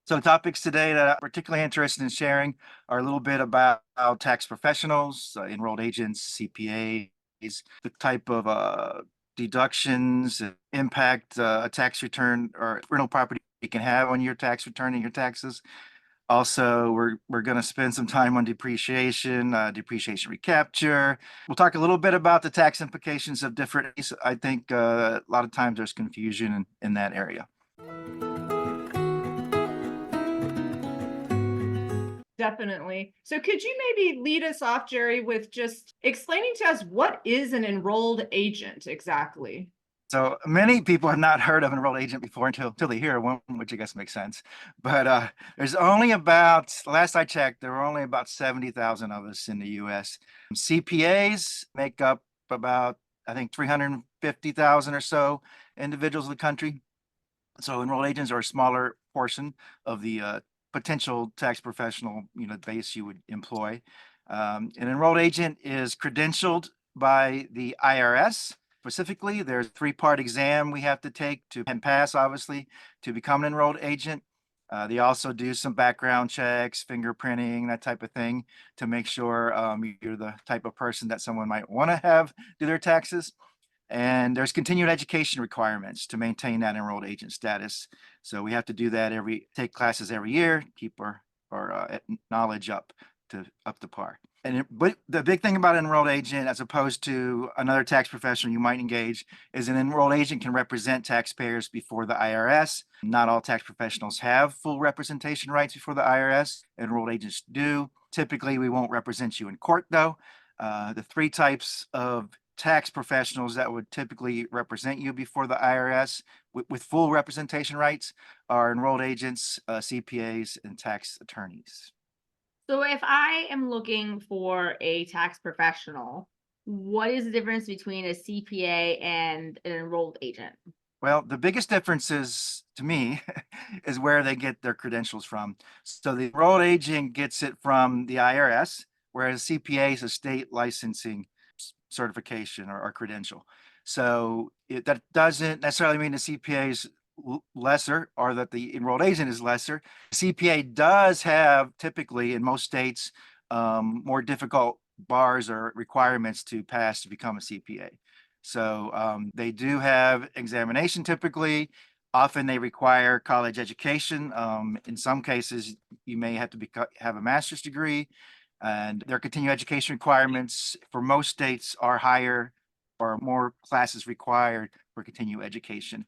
So the topics today that I'm particularly interested in sharing are a little bit about how tax professionals, enrolled agents, CPAs, the type of deductions impact a tax return or rental property can have on your tax return and your taxes. Also, we're going to spend some time on depreciation, depreciation recapture. We'll talk a little bit about the tax implications of different. I think a lot of times there's confusion in that area. Definitely. So could you maybe lead us off, Jerry, with just explaining to us what is an enrolled agent exactly? So many people have not heard of an enrolled agent before until they hear one, which I guess makes sense. But there's only about, last I checked, there were only about 70,000 of us in the US. CPAs make up about, I think, 350,000 or so individuals in the country. So enrolled agents are a smaller portion of the potential tax professional, base you would employ. An enrolled agent is credentialed by the IRS. Specifically, there's a three-part exam we have to take to and pass, obviously, to become an enrolled agent. They also do some background checks, fingerprinting, that type of thing, to make sure you're the type of person that someone might want to have do their taxes. And there's continued education requirements to maintain that enrolled agent status. So we have to do that take classes every year, keep our knowledge up to par. But the big thing about an enrolled agent, as opposed to another tax professional you might engage, is an enrolled agent can represent taxpayers before the IRS. Not all tax professionals have full representation rights before the IRS. Enrolled agents do. Typically, we won't represent you in court, though. The three types of tax professionals that would typically represent you before the IRS with full representation rights are enrolled agents, CPAs, and tax attorneys. So if I am looking for a tax professional, what is the difference between a CPA and an enrolled agent? Well, the biggest difference is, to me, is where they get their credentials from. So the enrolled agent gets it from the IRS, whereas CPA is a state licensing certification or credential. So that doesn't necessarily mean the CPA is lesser or that the enrolled agent is lesser. CPA does have typically in most states more difficult bars or requirements to pass to become a CPA. So they do have examination typically. Often they require college education. In some cases, you may have to have a master's degree, and their continuing education requirements for most states are higher or more classes required for continuing education.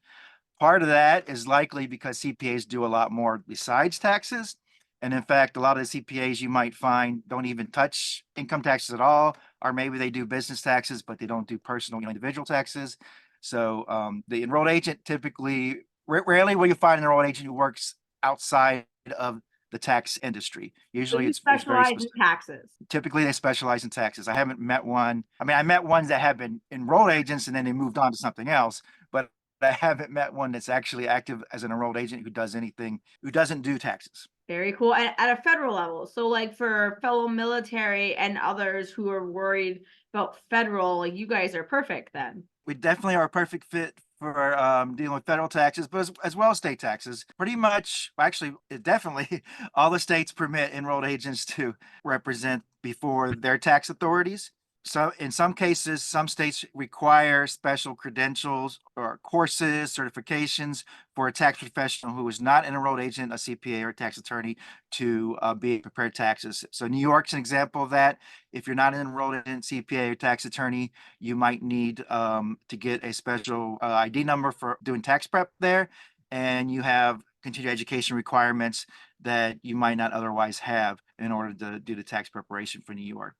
Part of that is likely because CPAs do a lot more besides taxes. And in fact, a lot of the CPAs you might find don't even touch income taxes at all, or maybe they do business taxes, but they don't do personal, individual taxes. So the enrolled agent typically, rarely will you find an enrolled agent who works outside of the tax industry. So Usually you it's very specialize in specific. taxes. Typically they specialize in taxes. I haven't met one. I mean, I met ones that have been enrolled agents and then they moved on to something else, but I haven't met one that's actually active as an enrolled agent who does anything, who doesn't do taxes. Very cool. At a federal level. So like for fellow military and others who are worried about federal, like you guys are perfect then. We definitely are a perfect fit for dealing with federal taxes, but as well as state taxes. Pretty much, actually, definitely all the states permit enrolled agents to represent before their tax authorities. So in some cases, some states require special credentials or courses, certifications for a tax professional who is not an enrolled agent, a CPA, or a tax attorney to be prepared taxes. So New York's an example of that. If you're not an enrolled agent, CPA, or tax attorney, you might need to get a special ID number for doing tax prep there, and you have continued education requirements that you might not otherwise have in order to do the tax preparation for New York.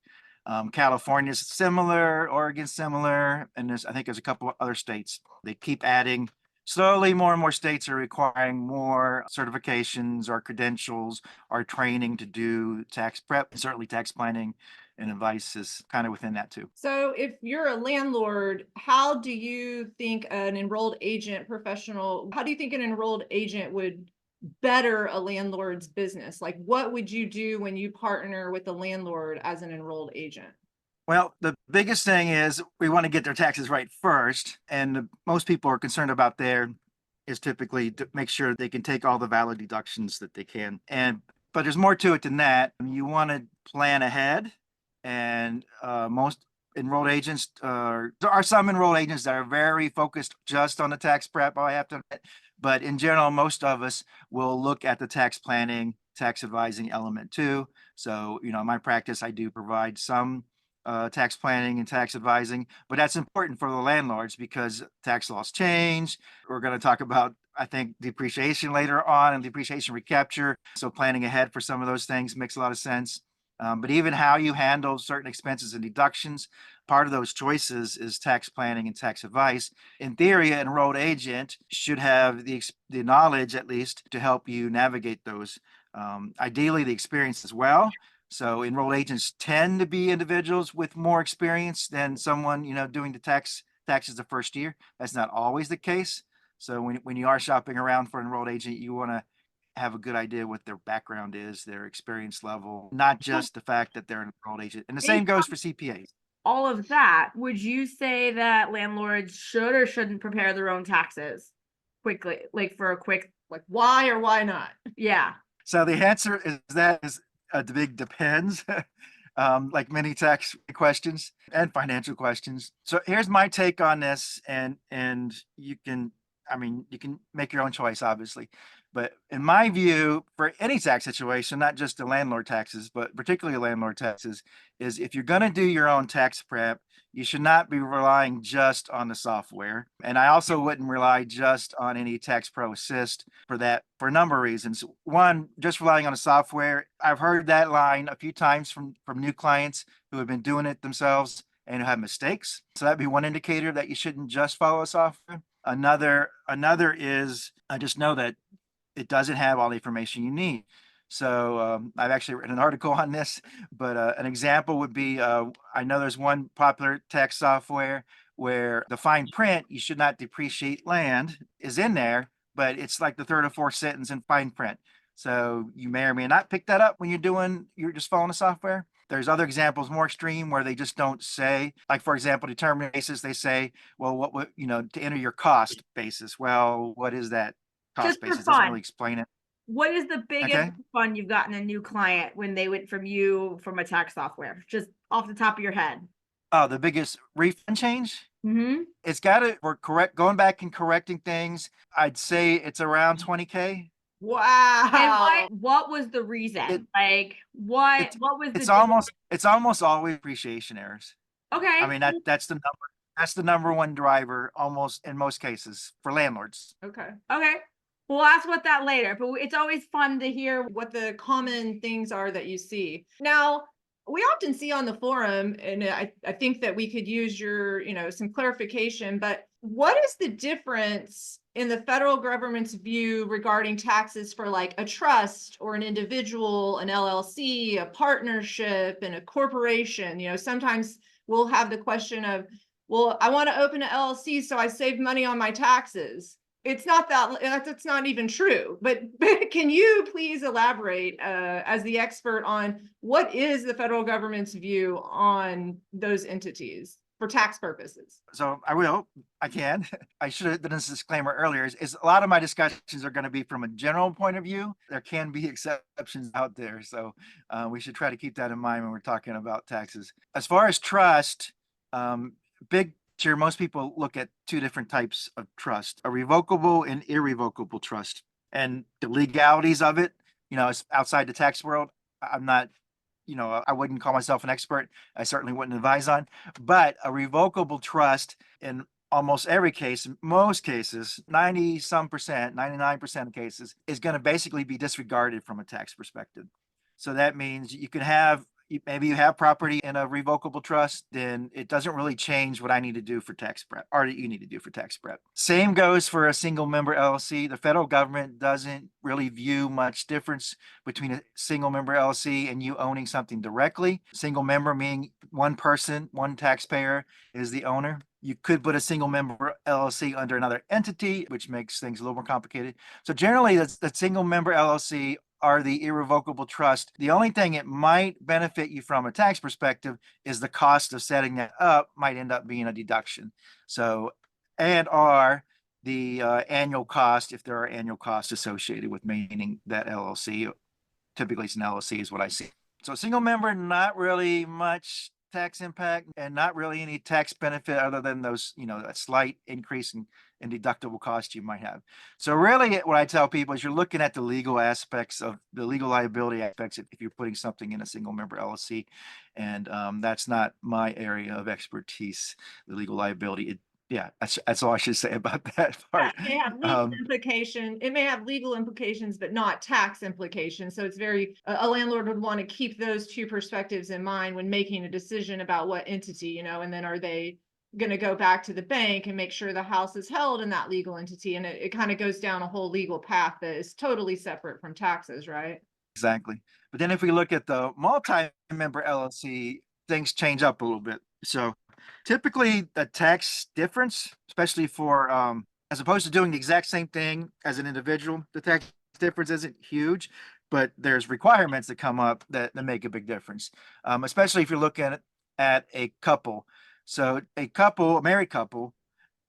California is similar, Oregon's similar, and I think there's a couple of other states. They keep adding. Slowly, more and more states are requiring more certifications or credentials or training to do tax prep. Certainly, tax planning and advice is kind of within that too. So if you're a landlord, how do you think an enrolled agent professional, how do you think an enrolled agent would better a landlord's business? Like what would you do when you partner with a landlord as an enrolled agent? Well, the biggest thing is we want to get their taxes right first, and most people are concerned about their is typically to make sure they can take all the valid deductions that they can. But there's more to it than that. You want to plan ahead, and most enrolled agents, there are some enrolled agents that are very focused just on the tax prep, I have to admit. But in general, most of us will look at the tax planning, tax advising element too. So, in my practice, I do provide some tax planning and tax advising, but that's important for the landlords because tax laws change. We're going to talk about, I think, depreciation later on and depreciation recapture. So planning ahead for some of those things makes a lot of sense. But even how you handle certain expenses and deductions, part of those choices is tax planning and tax advice. In theory, an enrolled agent should have the knowledge, at least, to help you navigate those. Ideally, the experience as well. So enrolled agents tend to be individuals with more experience than someone, doing the taxes the first year. That's not always the case. So when you are shopping around for an enrolled agent, you want to have a good idea what their background is, their experience level, not just the fact that they're an enrolled agent. And the same goes for CPAs. All of that, would you say that landlords should or shouldn't prepare their own taxes quickly, like for a quick, Like why or why not? yeah. So the answer is a big depends, like many tax questions and financial questions. So here's my take on this, and you can, you can make your own choice, obviously. But in my view, for any tax situation, not just the landlord taxes, but particularly landlord taxes, is if you're going to do your own tax prep, you should not be relying just on the software. And I also wouldn't rely just on any tax pro assist for that for a number of reasons. One, just relying on the software. I've heard that line a few times from new clients who have been doing it themselves and who have mistakes. So that'd be one indicator that you shouldn't just follow software. Another is I just know that it doesn't have all the information you need. So I've actually written an article on this, but an example would be, I know there's one popular tax software where the fine print, you should not depreciate land, is in there, but it's like the third or fourth sentence in fine print. So you may or may not pick that up when you're just following the software. There's other examples more extreme where they just don't say, like, for example, determinant basis, they say, well, what would, to enter your cost basis. Well, what is that cost Just for basis? Doesn't fun, really explain it. what is the biggest Okay. fun you've gotten a new client when they went from you from a tax software? Just off the top of your head. Oh, the biggest refund change? Mm-hmm. It's got to, we're correct, going back and correcting things. I'd say it's around 20K. Wow. And what was the reason? It- Like what was the It's almost always appreciation errors. okay. I mean, that's the number one driver almost in most cases for landlords. Okay. Okay. We'll ask about that later, but it's always fun to hear. What the common things are that you see. Now, we often see on the forum, and I think that we could use your, some clarification, but what is the difference in the federal government's view regarding taxes for like a trust or an individual, an LLC, a partnership, and a corporation? Sometimes we'll have the question of, well, I want to open an LLC so I save money on my taxes. It's not that's not even true, but can you please elaborate as the expert on what is the federal government's view on those entities for tax purposes? So I can. I should have done this disclaimer earlier. Is a lot of my discussions are going to be from a general point of view. There can be exceptions out there. So we should try to keep that in mind when we're talking about taxes. As far as trust, big sure, most people look at two different types of trust, a revocable and irrevocable trust. And the legalities of it, it's outside the tax world. I'm not, I wouldn't call myself an expert. I certainly wouldn't advise on. But a revocable trust in almost every case, most cases, 90 some percent, 99% of cases, is going to basically be disregarded from a tax perspective. So that means you can have maybe you have property in a revocable trust, then it doesn't really change what I need to do for tax prep or that you need to do for tax prep. Same goes for a single member LLC. The federal government doesn't really view much difference between a single member LLC and you owning something directly. Single member meaning one person, one taxpayer is the owner. You could put a single member LLC under another entity, which makes things a little more complicated. So generally, that's the single member LLC are the irrevocable trust. The only thing it might benefit you from a tax perspective is the cost of setting that up might end up being a deduction. So, the annual cost, if there are annual costs associated with maintaining that LLC. Typically, it's an LLC is what I see. So single member, not really much tax impact and not really any tax benefit other than those, a slight increase in deductible costs you might have. So really what I tell people is you're looking at the legal aspects of the legal liability aspects if you're putting something in a single member LLC. And that's not my area of expertise, the legal liability. Yeah, that's all I should say about that part. It may have legal implication. It may have legal implications, but not tax implications. So it's very, a landlord would want to keep those two perspectives in mind when making a decision about what entity, and then are they going to go back to the bank and make sure the house is held in that legal entity? And it kind of goes down a whole legal path that is totally separate from taxes, right? Exactly. But then if we look at the multi-member LLC, things change up a little bit. So typically the tax difference, especially for as opposed to doing the exact same thing as an individual, the tax difference isn't huge, but there's requirements that come up that make a big difference. Especially if you're looking at a couple. So a married couple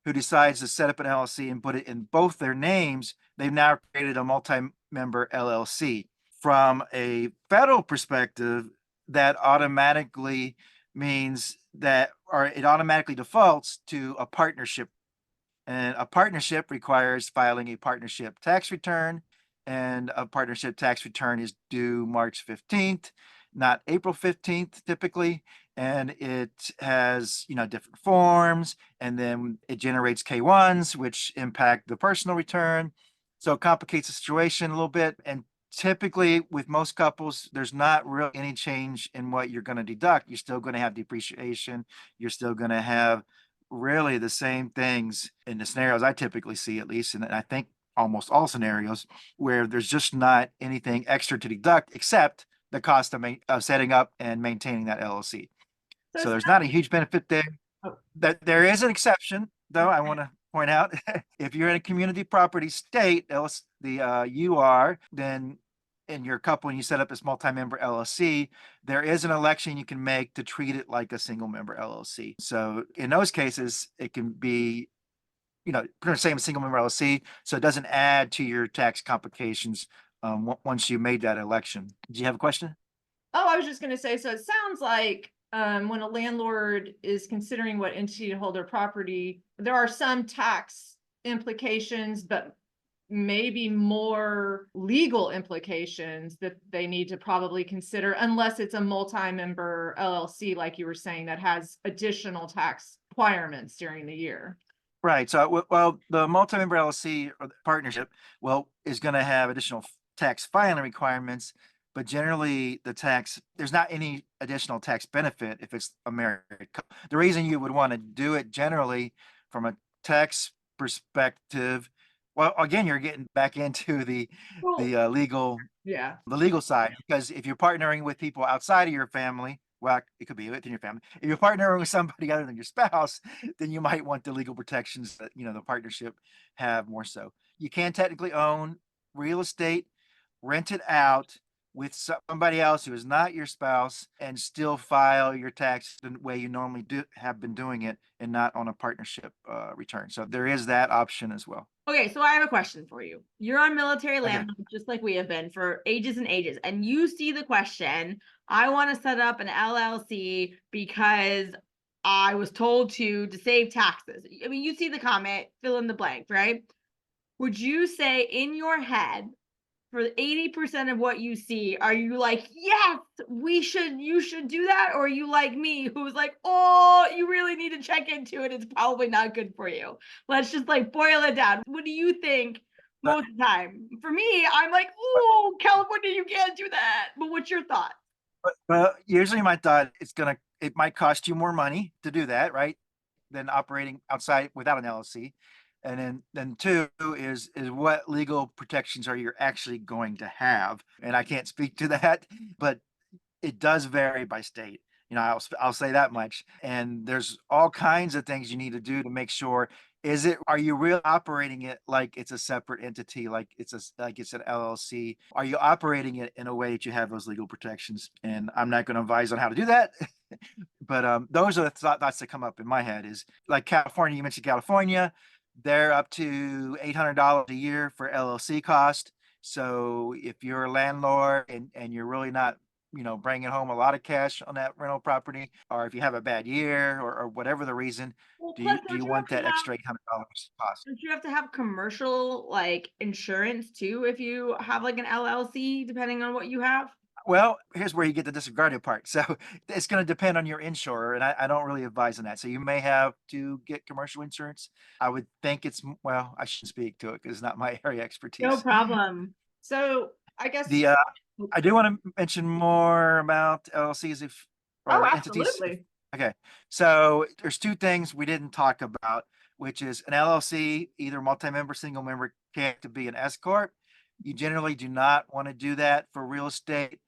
who decides to set up an LLC and put it in both their names, they've now created a multi-member LLC. From a federal perspective, that automatically means that, or it automatically defaults to a partnership. And a partnership requires filing a partnership tax return, and a partnership tax return is due March 15th, not April 15th typically. And it has, different forms, and then it generates K1s, which impact the personal return. So it complicates the situation a little bit. And typically with most couples, there's not really any change in what you're going to deduct. You're still going to have depreciation. You're still going to have really the same things in the scenarios I typically see, at least. And I think almost all scenarios where there's just not anything extra to deduct except the cost of setting up and maintaining that LLC. So there's not a huge benefit there. Oh. That there is an exception, though. I want to point out if you're in a community property state, you are, then in your couple and you set up this multi-member LLC, there is an election you can make to treat it like a single member LLC. So in those cases, it can be, pretty much same as single member LLC. So it doesn't add to your tax complications once you made that election. Do you have a question? Oh, I was just going to say, so it sounds like when a landlord is considering what entity to hold their property, there are some tax implications, but maybe more legal implications that they need to probably consider, unless it's a multi-member LLC, like you were saying, that has additional tax requirements during the year. Right. So, well, the multi-member LLC or the partnership, is going to have additional tax filing requirements, but generally there's not any additional tax benefit if it's a married couple. The reason you would want to do it generally from a tax perspective, well, again, you're getting back into the legal Yeah. the legal side, because if you're partnering with people outside of your family, well, it could be within your family. If you're partnering with somebody other than your spouse, then you might want the legal protections that, the partnership have more so. You can technically own real estate, rent it out with somebody else who is not your spouse, and still file your tax the way you normally have been doing it, and not on a partnership return. So there is that option as well. Okay, so I have a question for you. You're on military land, Okay. just like we have been for ages and ages, and you see the question, I want to set up an LLC because I was told to save taxes. I mean, you see the comment, fill in the blank, right? Would you say in your head, for 80% of what you see, are you like, yes, you should do that? Or are you like me, who's like, oh, you really need to check into it. It's probably not good for you. Let's just boil it down. What do you think most of the time? For me, I'm like, oh, California, you can't do that. But what's your thought? But usually my thought, it might cost you more money to do that, right? Than operating outside without an LLC. And then two is what legal protections are you actually going to have? And I can't speak to that, but it does vary by state. I'll say that much. And there's all kinds of things you need to do to make sure, are you really operating it like it's a separate entity, like it's an LLC? Are you operating it in a way that you have those legal protections? And I'm not going to advise on how to do that. But those are the thoughts that come up in my head, is like California. You mentioned California. They're up to $800 a year for LLC cost. So if you're a landlord and you're really not, bringing home a lot of cash on that rental property, or if you have a bad year or whatever the reason, Well, do plus, you want that extra $800 cost? don't you have to have commercial like insurance too if you have like an LLC, depending on what you have? Well, here's where you get the disregarded part. So it's going to depend on your insurer, and I don't really advise on that. So you may have to get commercial insurance. I would think well, I shouldn't speak to it because it's not my area No expertise. problem. So I guess, The I do want to mention more about LLCs oh, or entities. absolutely. Okay, so there's two things we didn't talk about, which is an LLC, either multi-member, single member, can't to be an S corp. You generally do not want to do that for real estate.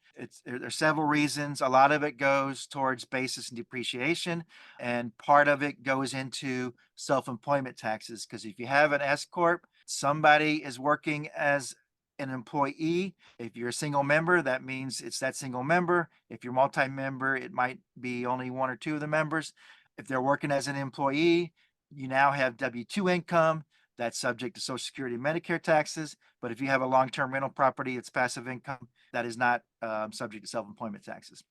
There's several reasons. A lot of it goes towards basis and depreciation, and part of it goes into self-employment taxes. Because if you have an S corp, somebody is working as an employee. If you're a single member, that means it's that single member. If you're multi-member, it might be only one or two of the members. If they're working as an employee, you now have W-2 income that's subject to Social Security and Medicare taxes. But if you have a long-term rental property, it's passive income that is not subject to self-employment taxes.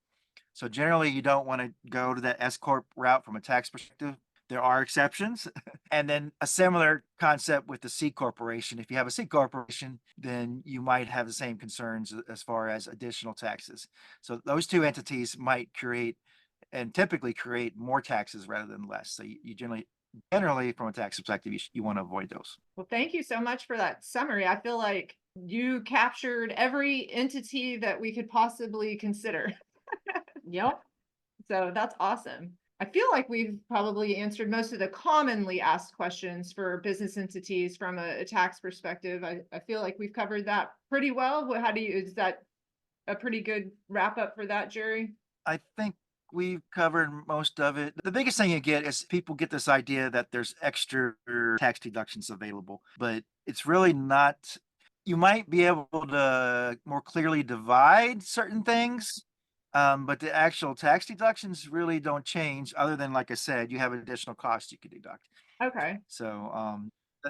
So generally, you don't want to go to that S corp route from a tax perspective. There are exceptions. And then a similar concept with the C corporation. If you have a C corporation, then you might have the same concerns as far as additional taxes. So those two entities might create and typically create more taxes rather than less. So you generally from a tax perspective, you want to avoid those. Well, thank you so much for that summary. I feel like you captured every entity that we could possibly consider. Yep. So that's awesome. I feel like we've probably answered most of the commonly asked questions for business entities from a tax perspective. I feel like we've covered that pretty well. Is that a pretty good wrap up for that, Jerry? I think we've covered most of it. The biggest thing you get is people get this idea that there's extra tax deductions available, but it's really not. You might be able to more clearly divide certain things, but the actual tax deductions really don't change other than, like I said, you have additional costs you could deduct. Okay. So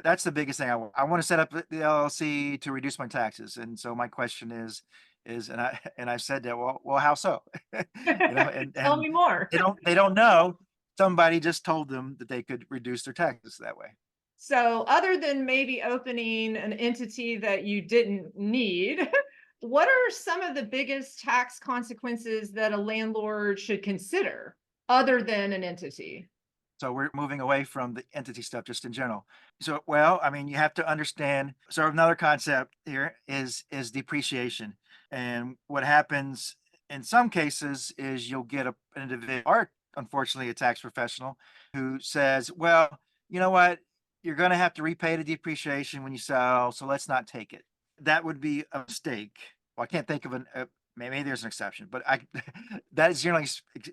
that's the biggest thing. I want to set up the LLC to reduce my taxes. And so my question and I've said that, well, how so? And Tell me more. they don't know. Somebody just told them that they could reduce their taxes that way. So other than maybe opening an entity that you didn't need, what are some of the biggest tax consequences that a landlord should consider other than an entity? So we're moving away from the entity stuff just in general. So, well, I mean, you have to understand. So another concept here is depreciation. And what happens in some cases is you'll get an individual or unfortunately a tax professional who says, well, you know what? You're going to have to repay the depreciation when you sell, so let's not take it. That would be a mistake. Well, I can't think of maybe there's an exception, but that is generally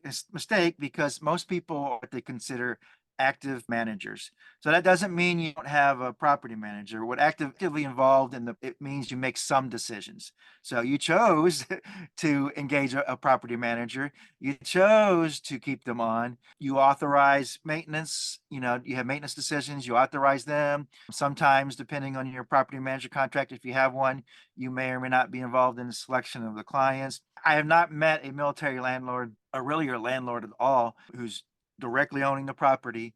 a mistake because most people what they consider active managers. So that doesn't mean you don't have a property manager. What actively involved it means you make some decisions. So you chose to engage a property manager. You chose to keep them on. You authorize maintenance. You have maintenance decisions. You authorize them. Sometimes, depending on your property manager contract, if you have one, you may or may not be involved in the selection of the clients. I have not met a military landlord or really a landlord at all who's directly owning the property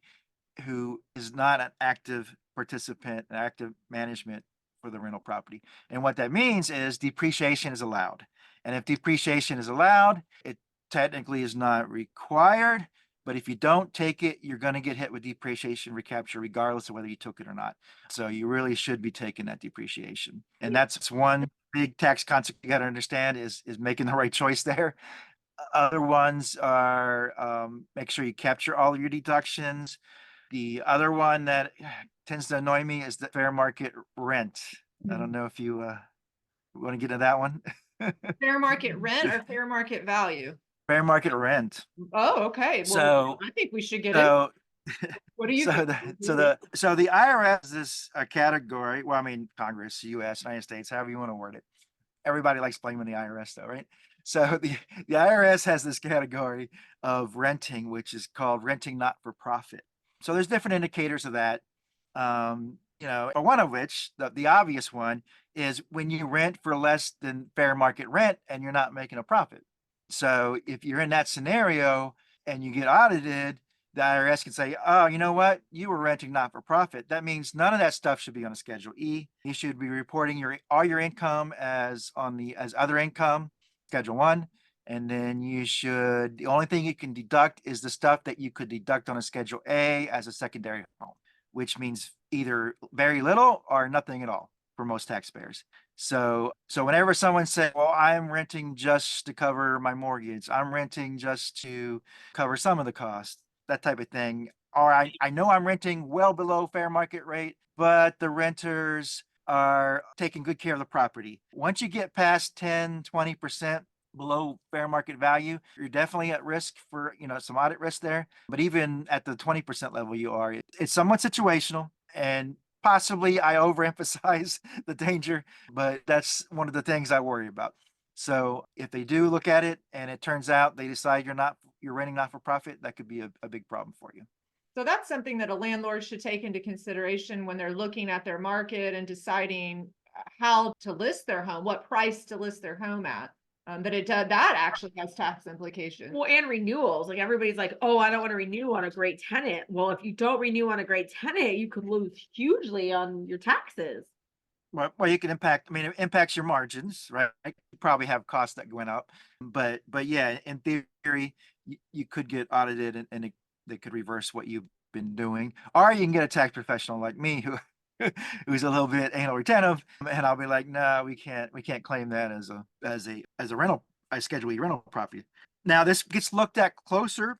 who is not an active participant, an active management for the rental property. And what that means is depreciation is allowed. And if depreciation is allowed, it technically is not required. But if you don't take it, you're going to get hit with depreciation recapture, regardless of whether you took it or not. So you really should be taking that depreciation. And that's one big tax concept you got to understand is making the right choice there. Other ones are make sure you capture all of your deductions. The other one that tends to annoy me is the fair market rent. I don't know if you want to get into that one. Fair market rent or fair market value? Fair market rent. Oh, okay. Well, So I think we should get it. so What do you so think? the IRS is a category. Well, I mean Congress, U.S., United States, however you want to word it. Everybody likes blaming the IRS though, right? So the IRS has this category of renting, which is called renting not for profit. So there's different indicators of that. or one of which, the obvious one, is when you rent for less than fair market rent and you're not making a profit. So if you're in that scenario and you get audited, the IRS can say, oh, you know what? You were renting not for profit. That means none of that stuff should be on a Schedule E. You should be reporting all your income as other income, Schedule 1. And then the only thing you can deduct is the stuff that you could deduct on a Schedule A as a secondary home, which means either very little or nothing at all for most taxpayers. So whenever someone says, well, I'm renting just to cover my mortgage, I'm renting just to cover some of the costs, that type of thing, or I know I'm renting well below fair market rate, but the renters are taking good care of the property. Once you get past 10, 20% below fair market value, you're definitely at risk for, some audit risk there. But even at the 20% level it's somewhat situational, and possibly I overemphasize the danger, but that's one of the things I worry about. So if they do look at it and it turns out they decide you're renting not for profit, that could be a big problem for you. So that's something that a landlord should take into consideration when they're looking at their market and deciding how to list their home, what price to list their home at. That actually has tax implications. Well, and renewals. Like everybody's like, oh, I don't want to renew on a great tenant. Well, if you don't renew on a great tenant, you could lose hugely on your taxes. Well, you can it impacts your margins, right? You probably have costs that went up, but yeah, in theory, you could get audited and they could reverse what you've been doing, or you can get a tax professional like me who's a little bit anal retentive, and I'll be like, no, we can't claim that as a rental, a Schedule E rental property. Now this gets looked at closer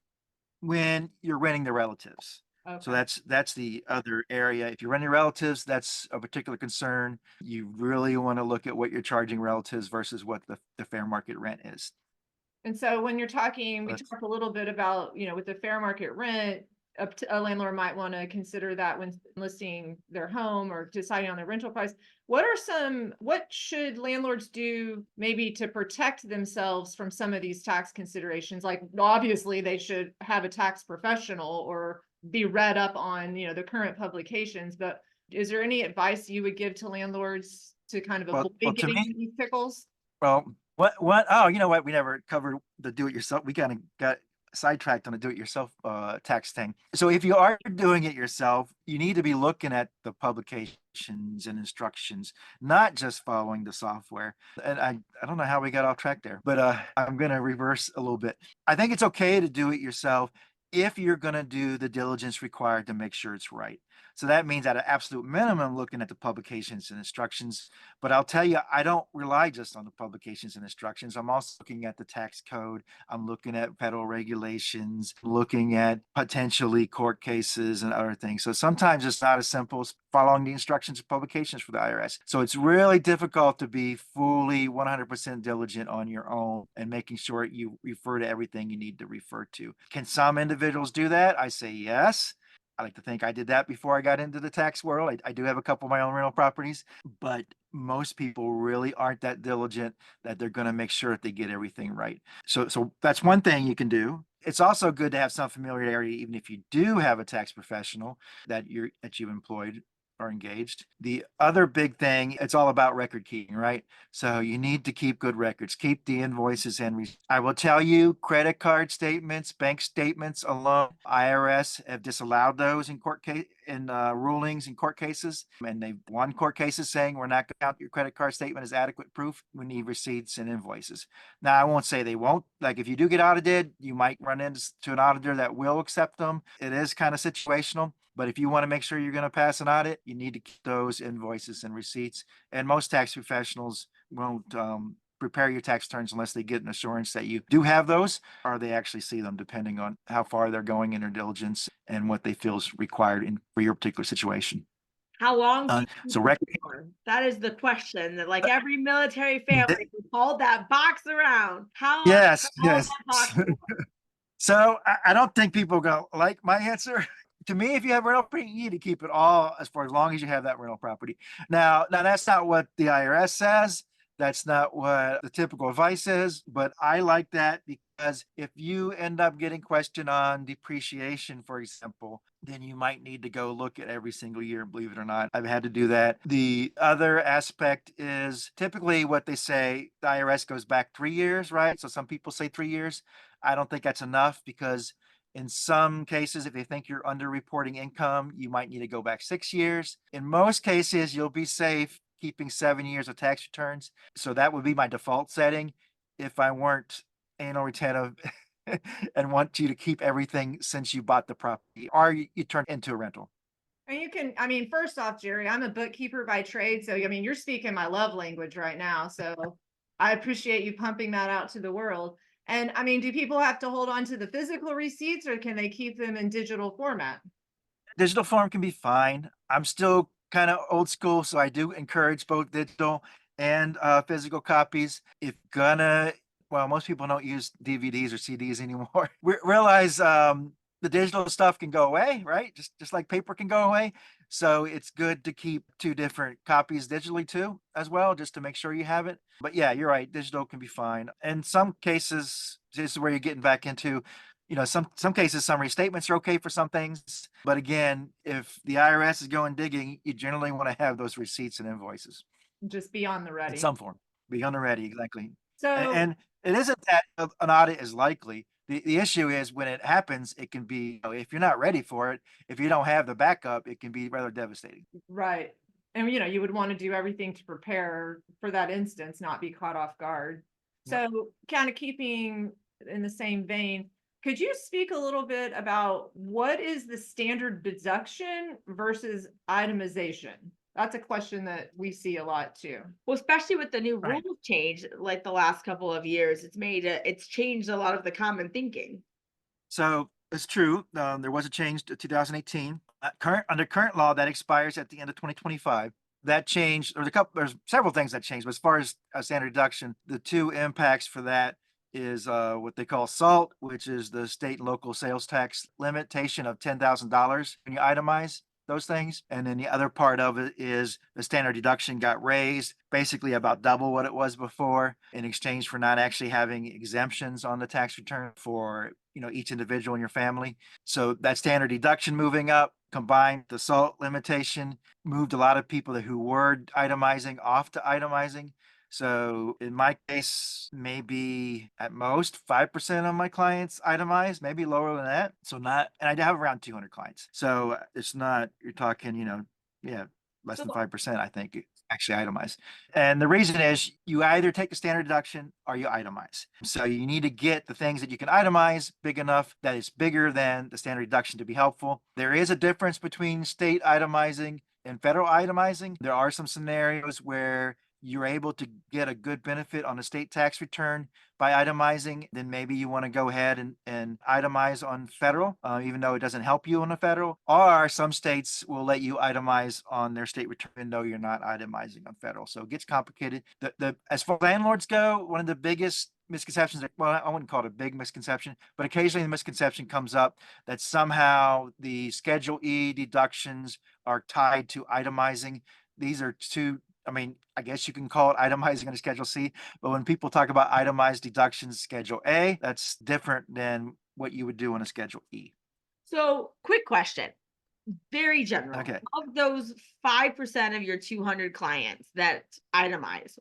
when you're renting the relatives. Okay. So that's the other area. If you're renting relatives, that's a particular concern. You really want to look at what you're charging relatives versus what the fair market rent is. And so when you're talking, we talked a little bit about, with the fair market rent, a landlord might want to consider that when listing their home or deciding on their rental price. What should landlords do maybe to protect themselves from some of these tax considerations? Like obviously they should have a tax professional or be read up on, the current publications, but is there any advice you would give to landlords to kind of avoid getting into these pickles? Well, oh, you know what? We never covered the do-it-yourself. We kind of got sidetracked on the do-it-yourself tax thing. So if you are doing it yourself, you need to be looking at the publications and instructions, not just following the software. And I don't know how we got off track there, but I'm going to reverse a little bit. I think it's okay to do it yourself if you're going to do the diligence required to make sure it's right. So that means at an absolute minimum, looking at the publications and instructions. But I'll tell you, I don't rely just on the publications and instructions. I'm also looking at the tax code. I'm looking at federal regulations, looking at potentially court cases and other things. So sometimes it's not as simple as following the instructions and publications for the IRS. So it's really difficult to be fully 100% diligent on your own and making sure you refer to everything you need to refer to. Can some individuals do that? I say yes. I like to think I did that before I got into the tax world. I do have a couple of my own rental properties, but most people really aren't that diligent that they're going to make sure that they get everything right. So that's one thing you can do. It's also good to have some familiarity, even if you do have a tax professional that you've employed or engaged. The other big thing, it's all about record keeping, right? So you need to keep good records, keep the invoices and I will tell you, credit card statements, bank statements alone, IRS have disallowed those in rulings in court cases, and they've won court cases saying we're not going to count your credit card statement as adequate proof. We need receipts and invoices. Now, I won't say they won't. Like if you do get audited, you might run into an auditor that will accept them. It is kind of situational. But if you want to make sure you're going to pass an audit, you need to keep those invoices and receipts. And most tax professionals won't prepare your tax returns unless they get an assurance that you do have those, or they actually see them, depending on how far they're going in their diligence and what they feel is required for your particular situation. How long do you that is the question that like every military family hold that box around. How long yes. That box So I don't think people are going to like my answer. To me, if you have rental property, you need to keep it all as long as you have that rental property. Now that's not what the IRS says. That's not what the typical advice is, but I like that because if you end up getting questioned on depreciation, for example, then you might need to go look at every single year, believe it or not. I've had to do that. The other aspect is typically what they say, the IRS goes back 3 years, right? So some people say 3 years. I don't think that's enough because in some cases, if they think you're underreporting income, you might need to go back 6 years. In most cases, you'll be safe keeping 7 years of tax returns. So that would be my default setting if I weren't anal retentive and want you to keep everything since you bought the property or you turn into a rental. And you can, I mean, first off, Jerry, I'm a bookkeeper by trade. So, I mean, you're speaking my love language right now. So I appreciate you pumping that out to the world. And I mean, do people have to hold on to the physical receipts or can they keep them in digital format? Digital form can be fine. I'm still kind of old school, so I do encourage both digital and physical copies. If gonna, well, most people don't use DVDs or CDs anymore. We realize the digital stuff can go away, right? Just like paper can go away. So it's good to keep two different copies digitally too, as well, just to make sure you have it. But yeah, you're right. Digital can be fine. In some cases, this is where you're getting back into some cases, some restatements are okay for some things. But again, if the IRS is going digging, you generally want to have those receipts and invoices Just be on the in ready. some form. Be on the ready, exactly. So, And it isn't that an audit is likely. The issue is when it happens, it can be, if you're not ready for it, if you don't have the backup, it can be rather devastating. right. And you would want to do everything to prepare for that instance, not be caught off guard. Yep. So kind of keeping in the same vein, could you speak a little bit about what is the standard deduction versus itemization? That's a question that we see a lot too. Well, especially with the new Right. rules change, like the last couple of years, it's changed a lot of the common thinking. So it's true. There was a change to 2018. Under current law, that expires at the end of 2025. That changed. There's several things that changed. But as far as standard deduction, the two impacts for that is what they call SALT, which is the state and local sales tax limitation of $10,000 when you itemize those things. And then the other part of it is the standard deduction got raised, basically about double what it was before, in exchange for not actually having exemptions on the tax return for each individual in your family. So that standard deduction moving up, combined the SALT limitation, moved a lot of people who were itemizing off to itemizing. So in my case, maybe at most 5% of my clients itemize, maybe lower than that. So not, and I have around 200 clients. So it's not, you're talking, yeah, less than 5%, I think, actually itemize. And the reason is you either take the standard deduction or you itemize. So you need to get the things that you can itemize big enough that it's bigger than the standard deduction to be helpful. There is a difference between state itemizing and federal itemizing. There are some scenarios where you're able to get a good benefit on a state tax return by itemizing, then maybe you want to go ahead and itemize on federal, even though it doesn't help you on the federal. Or some states will let you itemize on their state return, even though you're not itemizing on federal. So it gets complicated. As far as landlords go, one of the biggest misconceptions, well, I wouldn't call it a big misconception, but occasionally the misconception comes up that somehow the Schedule E deductions are tied to itemizing. These are two, I mean, I guess you can call it itemizing on a Schedule C, but when people talk about itemized deductions, Schedule A, that's different than what you would do on a Schedule E. So, quick question, very general. Okay. Of those 5% of your 200 clients that itemize,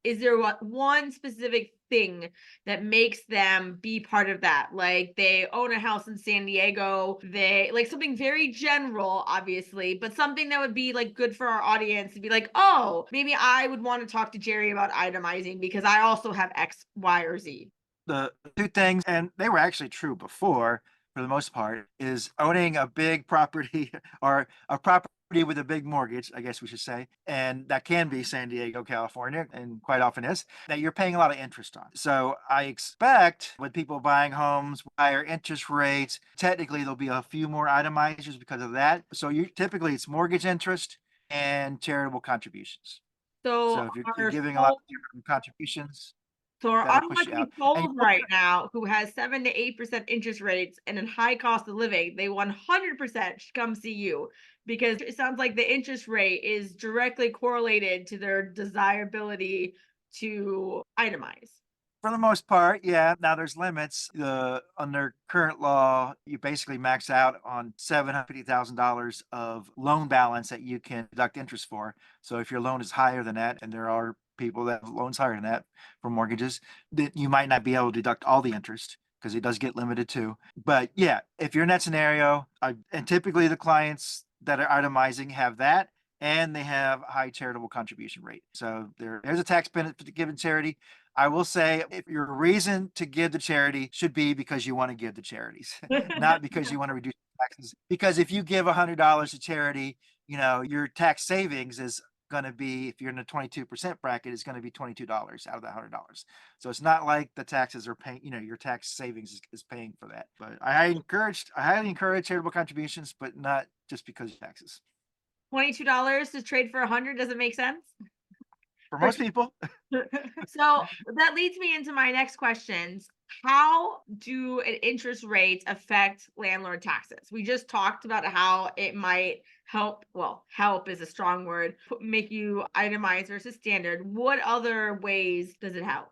is there one specific thing that makes them be part of that? Like they own a house in San Diego, they like something very general, obviously, but something that would be like good for our audience to be like, oh, maybe I would want to talk to Jerry about itemizing because I also have X, Y, or Z. The two things, and they were actually true before, for the most part, is owning a big property or a property with a big mortgage, I guess we should say, and that can be San Diego, California, and quite often is, that you're paying a lot of interest on. So I expect with people buying homes, higher interest rates, technically there'll be a few more itemizers because of that. So typically it's mortgage interest and charitable contributions. So So if you're our giving a lot of charitable contributions, So our that'll push you automatically out. And sold right now, who has 7 to 8% interest rates and a high cost of living, they 100% should come see you because it sounds like the interest rate is directly correlated to their desirability to itemize. For the most part, yeah. Now there's limits. Under current law, you basically max out on $750,000 of loan balance that you can deduct interest for. So if your loan is higher than that, and there are people that have loans higher than that for mortgages, that you might not be able to deduct all the interest because it does get limited too. But yeah, if you're in that scenario, and typically the clients that are itemizing have that, and they have a high charitable contribution rate. So there's a tax benefit to giving charity. I will say, if your reason to give to charity should be because you want to give to charities, not because you want to reduce taxes. Because if you give $100 to charity, your tax savings is going to be, if you're in the 22% bracket, is going to be $22 out of that $100. So it's not like the taxes are paying, your tax savings is paying for that. But I highly encourage charitable contributions, but not just because of taxes. $22 to trade for 100 doesn't make sense. For most people. So that leads me into my next questions. How do interest rates affect landlord taxes? We just talked about how it might help. Well, help is a strong word, make you itemize versus standard. What other ways does it help?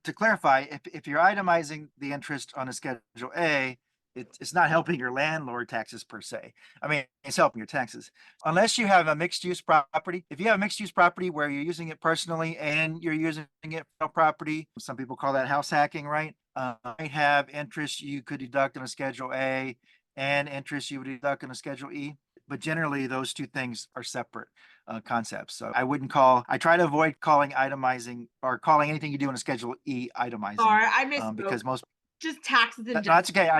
To clarify, if you're itemizing the interest on a Schedule A, it's not helping your landlord taxes per se. I mean, it's helping your taxes. Unless you have a mixed use property. If you have a mixed use property where you're using it personally and you're using it for property, some people call that house hacking, right? Might have interest you could deduct on a Schedule A and interest you would deduct on a Schedule E. But generally, those two things are separate concepts. So I try to avoid calling itemizing or calling anything you do in a Schedule E itemizing. Sorry, I missed because most just taxes in general. that's okay.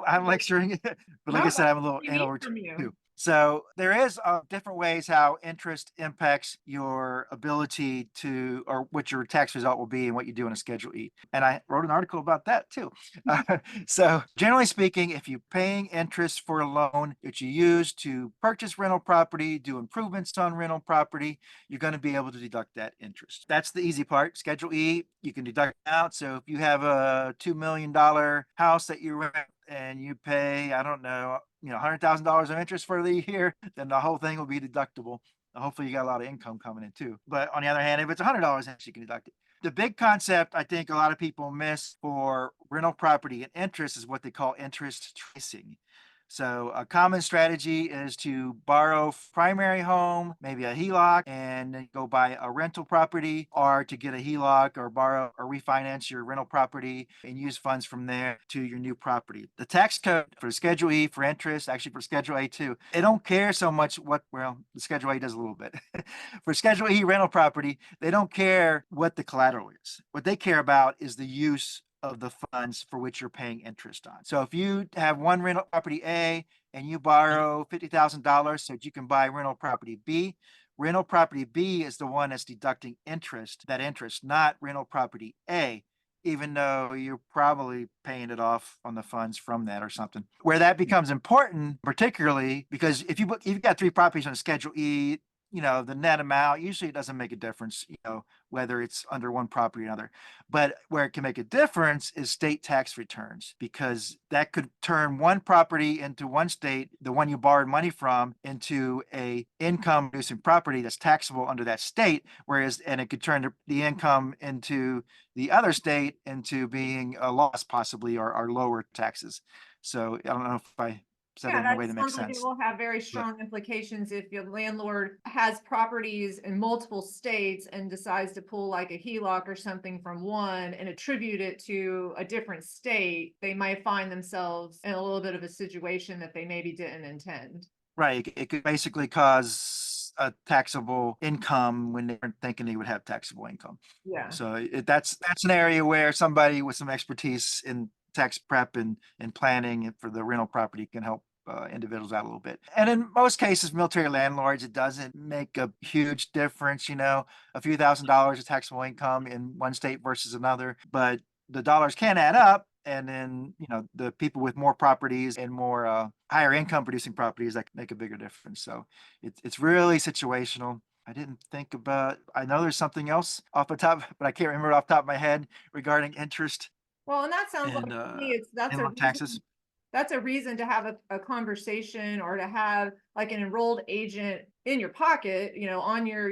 I'm lecturing, but like I said, I'm a little anal too. So there is different ways how interest impacts your ability to, or what your tax result will be and what you do in a Schedule E. And I wrote an article about that too. So generally speaking, if you're paying interest for a loan that you use to purchase rental property, do improvements on rental property, you're going to be able to deduct that interest. That's the easy part. Schedule E, you can deduct out. So if you have a $2 million house that you rent and you pay, I don't know, $100,000 of interest for the year, then the whole thing will be deductible. Hopefully you got a lot of income coming in too. But on the other hand, if it's $100, you can deduct it. The big concept I think a lot of people miss for rental property and interest is what they call interest tracing. So a common strategy is to borrow primary home, maybe a HELOC, and then go buy a rental property, or to get a HELOC or borrow or refinance your rental property and use funds from there to your new property. The tax code for Schedule E for interest, actually for Schedule A too, they don't care so much the Schedule A does a little bit. For Schedule E rental property, they don't care what the collateral is. What they care about is the use of the funds for which you're paying interest on. So if you have one rental property A and you borrow $50,000 so that you can buy rental property B, rental property B is the one that's deducting that interest, not rental property A, even though you're probably paying it off on the funds from that or something. Where that becomes important, particularly because if you've got 3 properties on a Schedule E, the net amount, usually it doesn't make a difference, whether it's under one property or another. But where it can make a difference is state tax returns, because that could turn one property into one state, the one you borrowed money from, into a income producing property that's taxable under that state, and it could turn the income into the other state into being a loss possibly, or lower taxes. So I don't know if I said it in a way that makes sounds like sense. it will have very strong implications if your landlord has properties in multiple states and decides to pull like a HELOC or something from one and attribute it to a different state. They might find themselves in a little bit of a situation that they maybe didn't intend. Right. It could basically cause a taxable income when they weren't thinking they would have taxable income. Yeah. So that's an area where somebody with some expertise in tax prep and planning for the rental property can help individuals out a little bit. And in most cases, military landlords, it doesn't make a huge difference, a few $1,000s of taxable income in one state versus another, but the dollars can add up. And then, the people with more properties and more higher income producing properties, that can make a bigger difference. So it's really situational. I didn't think about, I know there's something else off the top, but I can't remember it off the top of my head regarding interest. Well, and that sounds like to me, that's taxes. that's a reason to have a conversation, or to have like an enrolled agent in your pocket, on your,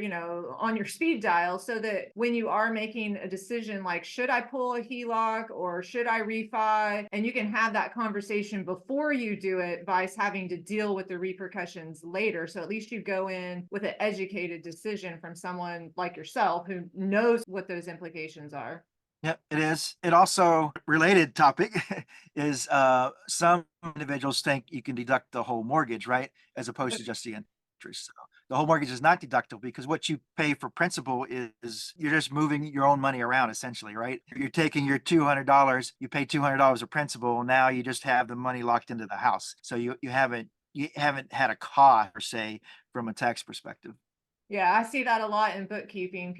on your speed dial, so that when you are making a decision, like, should I pull a HELOC or should I refi? And you can have that conversation before you do it, by having to deal with the repercussions later. So at least you go in with an educated decision from someone like yourself who knows what those implications are. Yep, it is. It also, related topic is some individuals think you can deduct the whole mortgage, right? As opposed to just the interest. So the whole mortgage is not deductible, because what you pay for principal is you're just moving your own money around essentially, right? You're taking your $200, you pay $200 of principal. Now you just have the money locked into the house. So you haven't had a cost per se from a tax perspective. Yeah, I see that a lot in bookkeeping.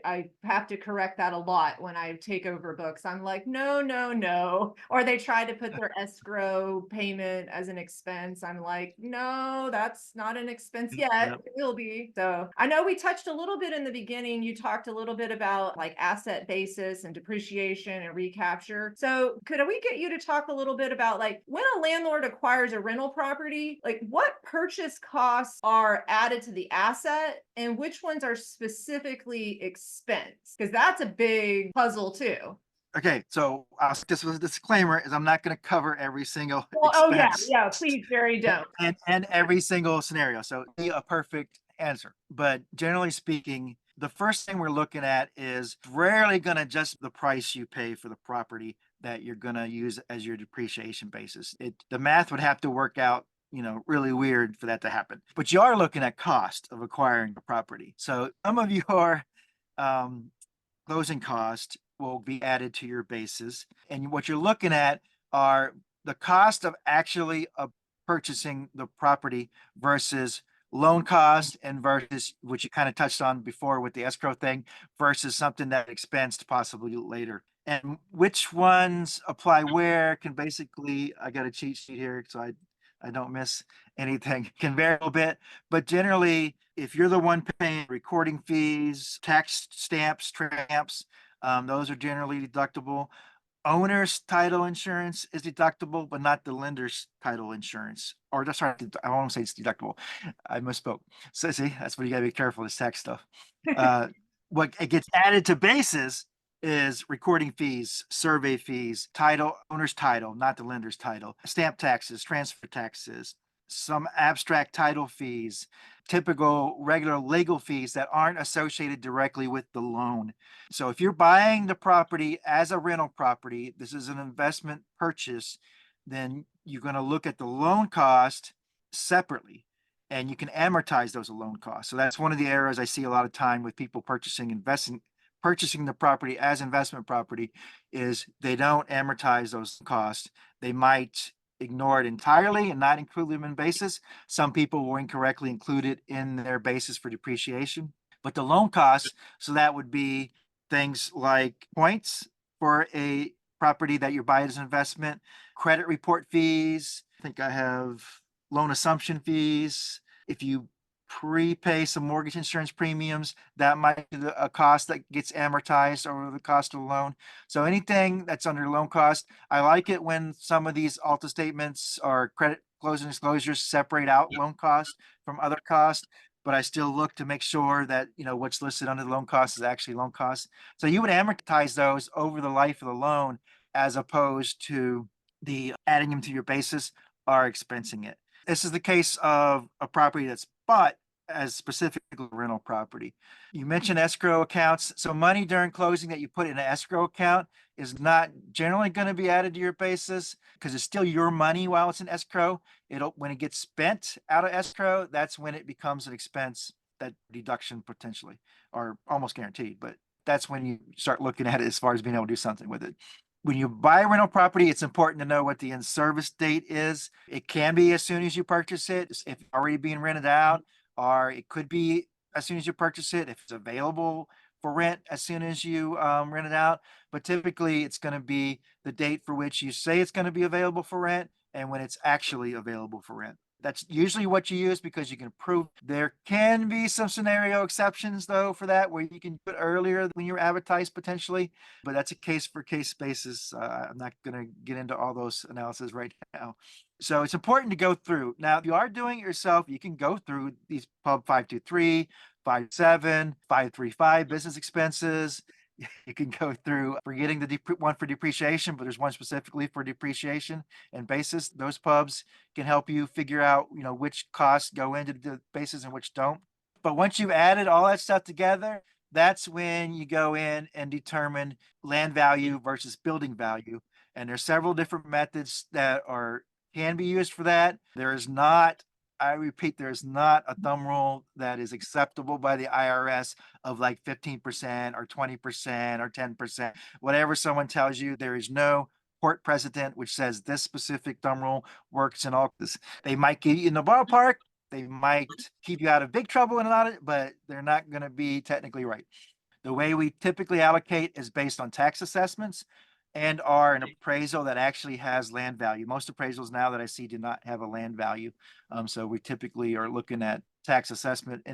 I have to correct that a lot when I take over books. I'm like, no, no, no. Or they try to put their escrow payment as an expense. I'm like, no, that's not an expense yet. Yep. It will be. So I know we touched a little bit in the beginning. You talked a little bit about like asset basis and depreciation and recapture. So could we get you to talk a little bit about, like, when a landlord acquires a rental property, like what purchase costs are added to the asset and which ones are specifically expense? Because that's a big puzzle too. Okay, so this was a disclaimer, is I'm not going to cover every single Well, oh yeah, expense yeah, please, Jerry, don't. and every single scenario. So be a perfect answer. But generally speaking, the first thing we're looking at is rarely going to just the price you pay for the property that you're going to use as your depreciation basis. The math would have to work out, really weird for that to happen. But you are looking at cost of acquiring the property. So some of your um, closing cost will be added to your basis. And what you're looking at are the cost of actually purchasing the property versus loan cost, and versus, which you kind of touched on before with the escrow thing, versus something that expensed possibly later. And which ones apply where can basically, I got a cheat sheet here, so I don't miss anything, can vary a little bit. But generally, if you're the one paying recording fees, tax stamps, tramps, those are generally deductible. Owner's title insurance is deductible, but not the lender's title insurance. Or that's sorry, I won't say it's deductible. I misspoke. So see, that's what you gotta be careful, this tax stuff. What it gets added to bases is recording fees, survey fees, title, owner's title, not the lender's title, stamp taxes, transfer taxes, some abstract title fees, typical regular legal fees that aren't associated directly with the loan. So if you're buying the property as a rental property, this is an investment purchase, then you're going to look at the loan cost separately, and you can amortize those loan costs. So that's one of the errors I see a lot of time with people purchasing the property as investment property, is they don't amortize those costs. They might ignore it entirely and not include them in basis. Some people will incorrectly include it in their basis for depreciation. But the loan costs, so that would be things like points for a property that you're buying as an investment, credit report fees. I think I have loan assumption fees. If you prepay some mortgage insurance premiums, that might be a cost that gets amortized over the cost of the loan. So anything that's under loan cost, I like it when some of these ALTA statements or credit closing disclosures separate out loan cost from other costs, but I still look to make sure that, what's listed under the loan cost is actually loan costs. So you would amortize those over the life of the loan, as opposed to the adding them to your basis or expensing it. This is the case of a property that's bought as specifically rental property. You mentioned escrow accounts. So money during closing that you put in an escrow account is not generally going to be added to your basis, because it's still your money while it's in escrow. When it gets spent out of escrow, that's when it becomes an expense, that deduction potentially, or almost guaranteed. But that's when you start looking at it as far as being able to do something with it. When you buy a rental property, it's important to know what the in-service date is. It can be as soon as you purchase it, if it's already being rented out, or it could be as soon as you purchase it, if it's available for rent as soon as you rent it out. But typically, it's going to be the date for which you say it's going to be available for rent and when it's actually available for rent. That's usually what you use because you can prove. There can be some scenario exceptions though for that, where you can do it earlier when you're advertised potentially, but that's a case for case basis. I'm not going to get into all those analysis right now. So it's important to go through. Now, if you are doing it yourself, you can go through these Pub 523, 57, 535 business expenses. You can go through forgetting the one for depreciation, but there's one specifically for depreciation and basis. Those pubs can help you figure out, which costs go into the basis and which don't. But once you've added all that stuff together, that's when you go in and determine land value versus building value. And there's several different methods that can be used for that. There is not, I repeat, there's not a thumb rule that is acceptable by the IRS of like 15% or 20% or 10%. Whatever someone tells you, there is no court precedent which says this specific thumb rule works in all this. They might get you in the ballpark. They might keep you out of big trouble in an audit, but they're not going to be technically right. The way we typically allocate is based on tax assessments and are an appraisal that actually has land value. Most appraisals now that I see do not have a land value. So we typically are looking at tax assessment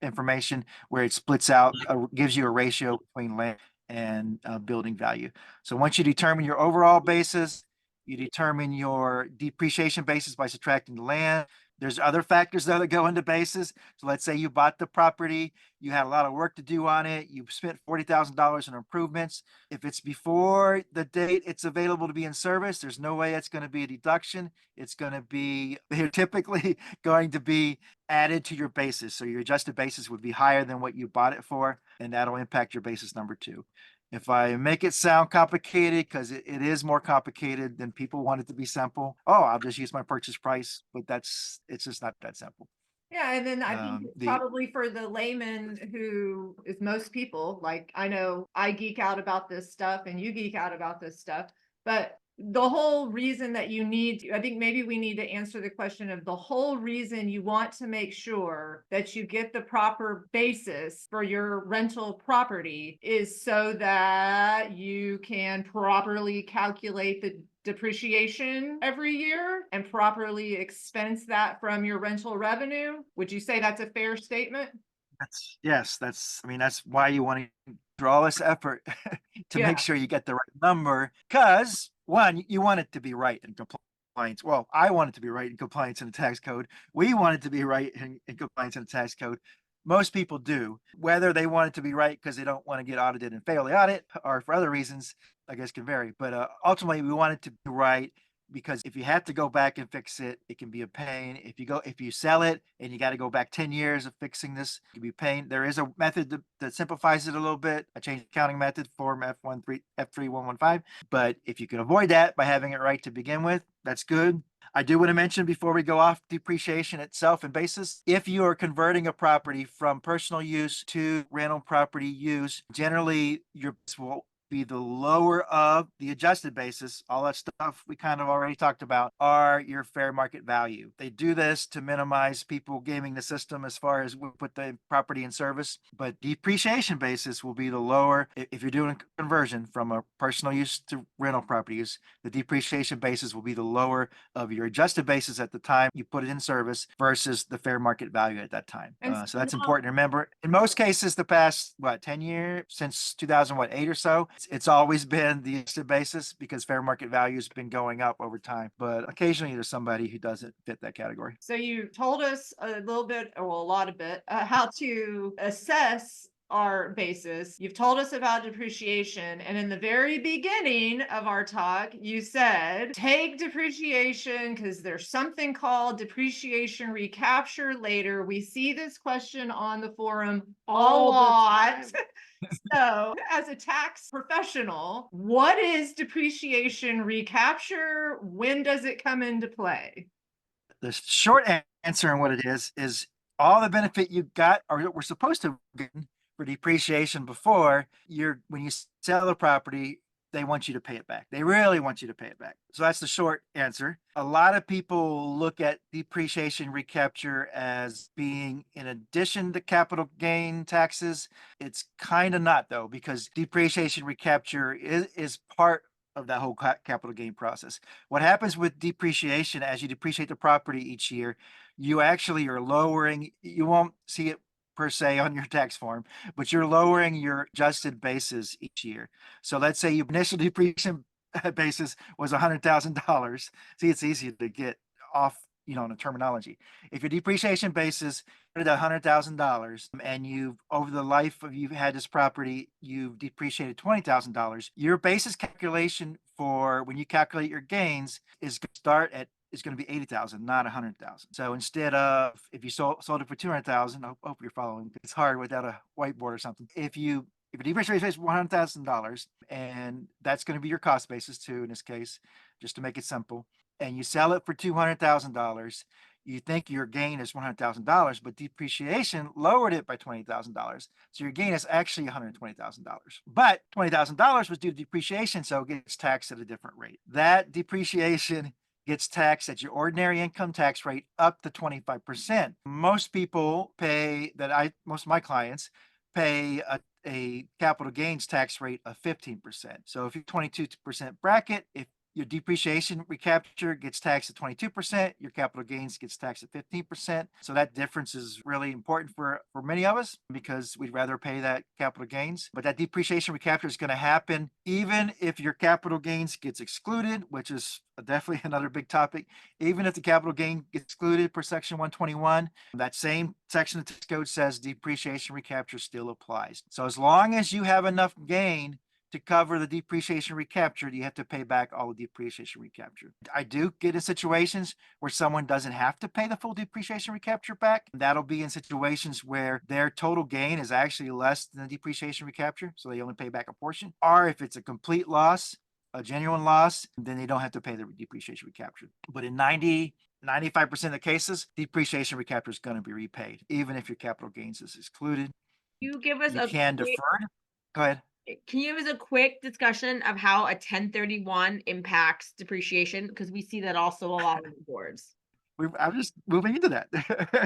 information where it splits out, gives you a ratio between land and building value. So once you determine your overall basis, you determine your depreciation basis by subtracting the land. There's other factors though that go into basis. So let's say you bought the property, you had a lot of work to do on it, you spent $40,000 in improvements. If it's before the date it's available to be in service, there's no way it's going to be a deduction. It's going to be, they're typically going to be added to your basis. So your adjusted basis would be higher than what you bought it for, and that'll impact your basis number two. If I make it sound complicated, because it is more complicated than people want it to be simple, I'll just use my purchase price, but it's just not that simple. Yeah, and then I think it's probably for the layman who is most people, like I know I geek out about this stuff and you geek out about this stuff, but the whole reason that I think maybe we need to answer the question of the whole reason you want to make sure that you get the proper basis for your rental property is so that you can properly calculate the depreciation every year and properly expense that from your rental revenue. Would you say that's a fair statement? That's why you want to draw this effort to Yeah. make sure you get the right number. Because one, you want it to be right in compliance. Well, I want it to be right in compliance in the tax code. We want it to be right in compliance in the tax code. Most people do. Whether they want it to be right because they don't want to get audited and fail the audit, or for other reasons, I guess can vary. But ultimately, we want it to be right, because if you have to go back and fix it, it can be a pain. If you sell it and you got to go back 10 years of fixing this, it can be a pain. There is a method that simplifies it a little bit, a change accounting method, Form F3115. But if you can avoid that by having it right to begin with, that's good. I do want to mention before we go off depreciation itself and basis, if you are converting a property from personal use to rental property use, generally your will be the lower of the adjusted basis. All that stuff we kind of already talked about are your fair market value. They do this to minimize people gaming the system as far as we put the property in service, but depreciation basis will be the lower. If you're doing a conversion from a personal use to rental property use, the depreciation basis will be the lower of your adjusted basis at the time you put it in service versus the fair market value at that time. So that's important to remember. In most cases, the past 10 years, since 2008 or so, it's always been the adjusted basis because fair market value has been going up over time. But occasionally there's somebody who doesn't fit that category. So you told us a little bit, or a lot of it, how to assess our basis. You've told us about depreciation. And in the very beginning of our talk, you said, take depreciation because there's something called depreciation recapture later. We see this question on the forum a lot. So as a tax professional, what is depreciation recapture? When does it come into play? The short answer on what it is all the benefit you got or we're supposed to get for depreciation before when you sell the property, they want you to pay it back. They really want you to pay it back. So that's the short answer. A lot of people look at depreciation recapture as being in addition to capital gain taxes. It's kind of not though, because depreciation recapture is part of that whole capital gain process. What happens with depreciation, as you depreciate the property each year, you actually are lowering, you won't see it per se on your tax form, but you're lowering your adjusted basis each year. So let's say your initial depreciation basis was $100,000. See, it's easy to get off, on the terminology. If your depreciation basis at $100,000 and you've over the life of you've had this property, you've depreciated $20,000, your basis calculation for when you calculate your gains is going to start at is going to be 80,000, not 100,000. So instead of if you sold it for 200,000, I hope you're following. It's hard without a whiteboard or something. If your depreciation is $100,000, and that's going to be your cost basis too in this case, just to make it simple, and you sell it for $200,000, you think your gain is $100,000, but depreciation lowered it by $20,000. So your gain is actually $120,000. But $20,000 was due to depreciation, so it gets taxed at a different rate. That depreciation gets taxed at your ordinary income tax rate up to 25%. Most people most of my clients pay a capital gains tax rate of 15%. So if you're 22% bracket, if your depreciation recapture gets taxed at 22%, your capital gains gets taxed at 15%. So that difference is really important for many of us because we'd rather pay that capital gains. But that depreciation recapture is going to happen even if your capital gains gets excluded, which is definitely another big topic. Even if the capital gain gets excluded per section 121, that same section of the tax code says depreciation recapture still applies. So as long as you have enough gain to cover the depreciation recapture, you have to pay back all the depreciation recapture. I do get in situations where someone doesn't have to pay the full depreciation recapture back. That'll be in situations where their total gain is actually less than the depreciation recapture, so they only pay back a portion. Or if it's a complete loss, a genuine loss, then they don't have to pay the depreciation recapture. But in 95% of the cases, depreciation recapture is going to be repaid, even if your capital gains is excluded. You give us You can defer. Go ahead. Can you give us a quick discussion of how a 1031 impacts depreciation? Because we see that also a lot on the boards. I'm just moving into that.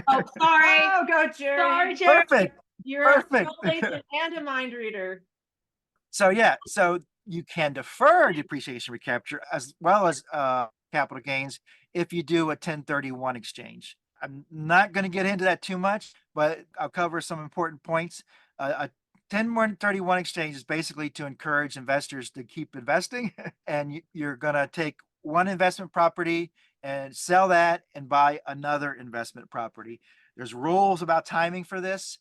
Oh, sorry. Oh, go, Jerry. Sorry, Jerry. Perfect. You're Perfect. a agent and a mind reader. So yeah, so you can defer depreciation recapture as well as capital gains if you do a 1031 exchange. I'm not going to get into that too much, but I'll cover some important points. A 1031 exchange is basically to encourage investors to keep investing, and you're going to take one investment property and sell that and buy another investment property. There's rules about timing for this.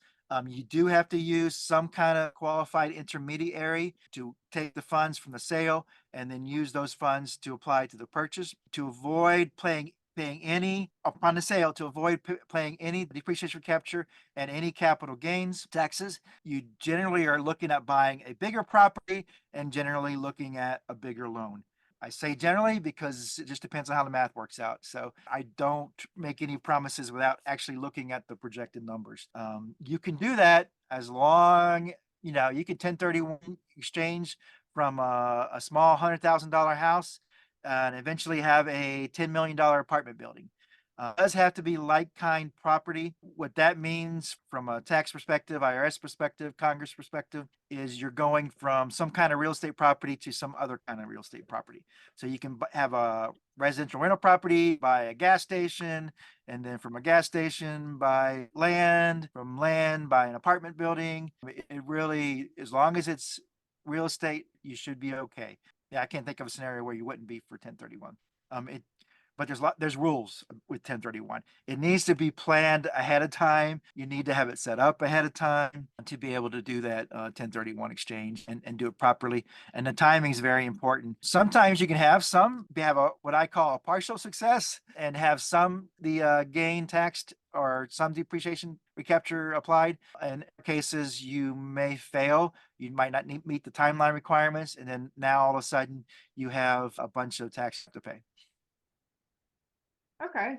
You do have to use some kind of qualified intermediary to take the funds from the sale and then use those funds to apply to the purchase to avoid paying any upon the sale, to avoid paying any depreciation recapture and any capital gains taxes. You generally are looking at buying a bigger property and generally looking at a bigger loan. I say generally because it just depends on how the math works out. So I don't make any promises without actually looking at the projected numbers. You can do that as long, you can 1031 exchange from a small $100,000 house and eventually have a $10 million apartment building. It does have to be like-kind property. What that means from a tax perspective, IRS perspective, Congress perspective, is you're going from some kind of real estate property to some other kind of real estate property. So you can have a residential rental property, buy a gas station, and then from a gas station, buy land, from land, buy an apartment building. It really, as long as it's real estate, you should be okay. Yeah, I can't think of a scenario where you wouldn't be for 1031. But there's rules with 1031. It needs to be planned ahead of time. You need to have it set up ahead of time to be able to do that 1031 exchange and do it properly. And the timing is very important. Sometimes you can have what I call a partial success and have the gain taxed or some depreciation recapture applied. In cases, you may fail. You might not meet the timeline requirements. And then now all of a sudden you have a bunch of taxes to pay. Okay.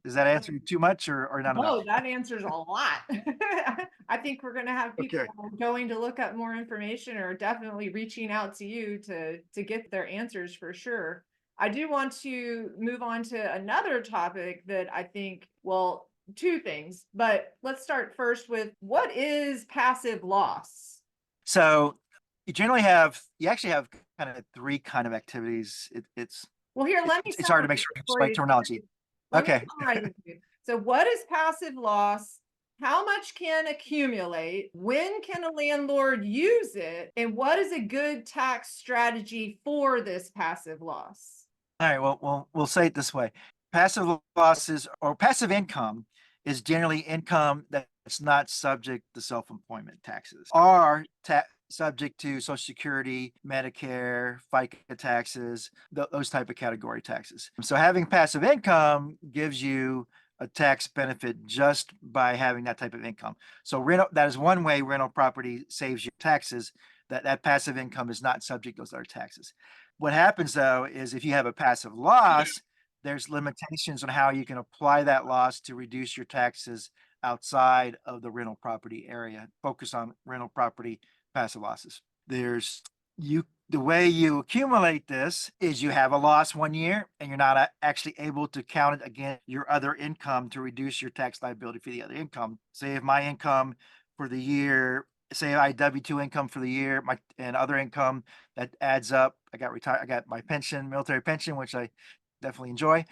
Does that answer you too much or not enough? Oh, that answers a lot. I think we're going to have people going to look up more information or definitely reaching out to you to get their answers for sure. I do want to move on to another topic that I think, well, two things, but let's start first with what is passive loss? So you actually have kind kind of three kind of activities. Well, here, let me It's hard to make summarize sure it it's for right you. terminology. Let me Okay. summarize it for you. So what is passive loss? How much can accumulate? When can a landlord use it? And what is a good tax strategy for this passive loss? All right. Well, we'll say it this way. Passive losses or passive income is generally income that's not subject to self-employment taxes or subject to Social Security, Medicare, FICA taxes, those type of category taxes. So having passive income gives you a tax benefit just by having that type of income. So that is one way rental property saves you taxes, that passive income is not subject to those other taxes. What happens though is if you have a passive loss, there's limitations on how you can apply that loss to reduce your taxes outside of the rental property area. Focus on rental property passive losses. The way you accumulate this is you have a loss one year and you're not actually able to count it against your other income to reduce your tax liability for the other income. Say if my income for the year, say I W-2 income for the year, and other income that adds up. I got my pension, military pension, which I definitely enjoy.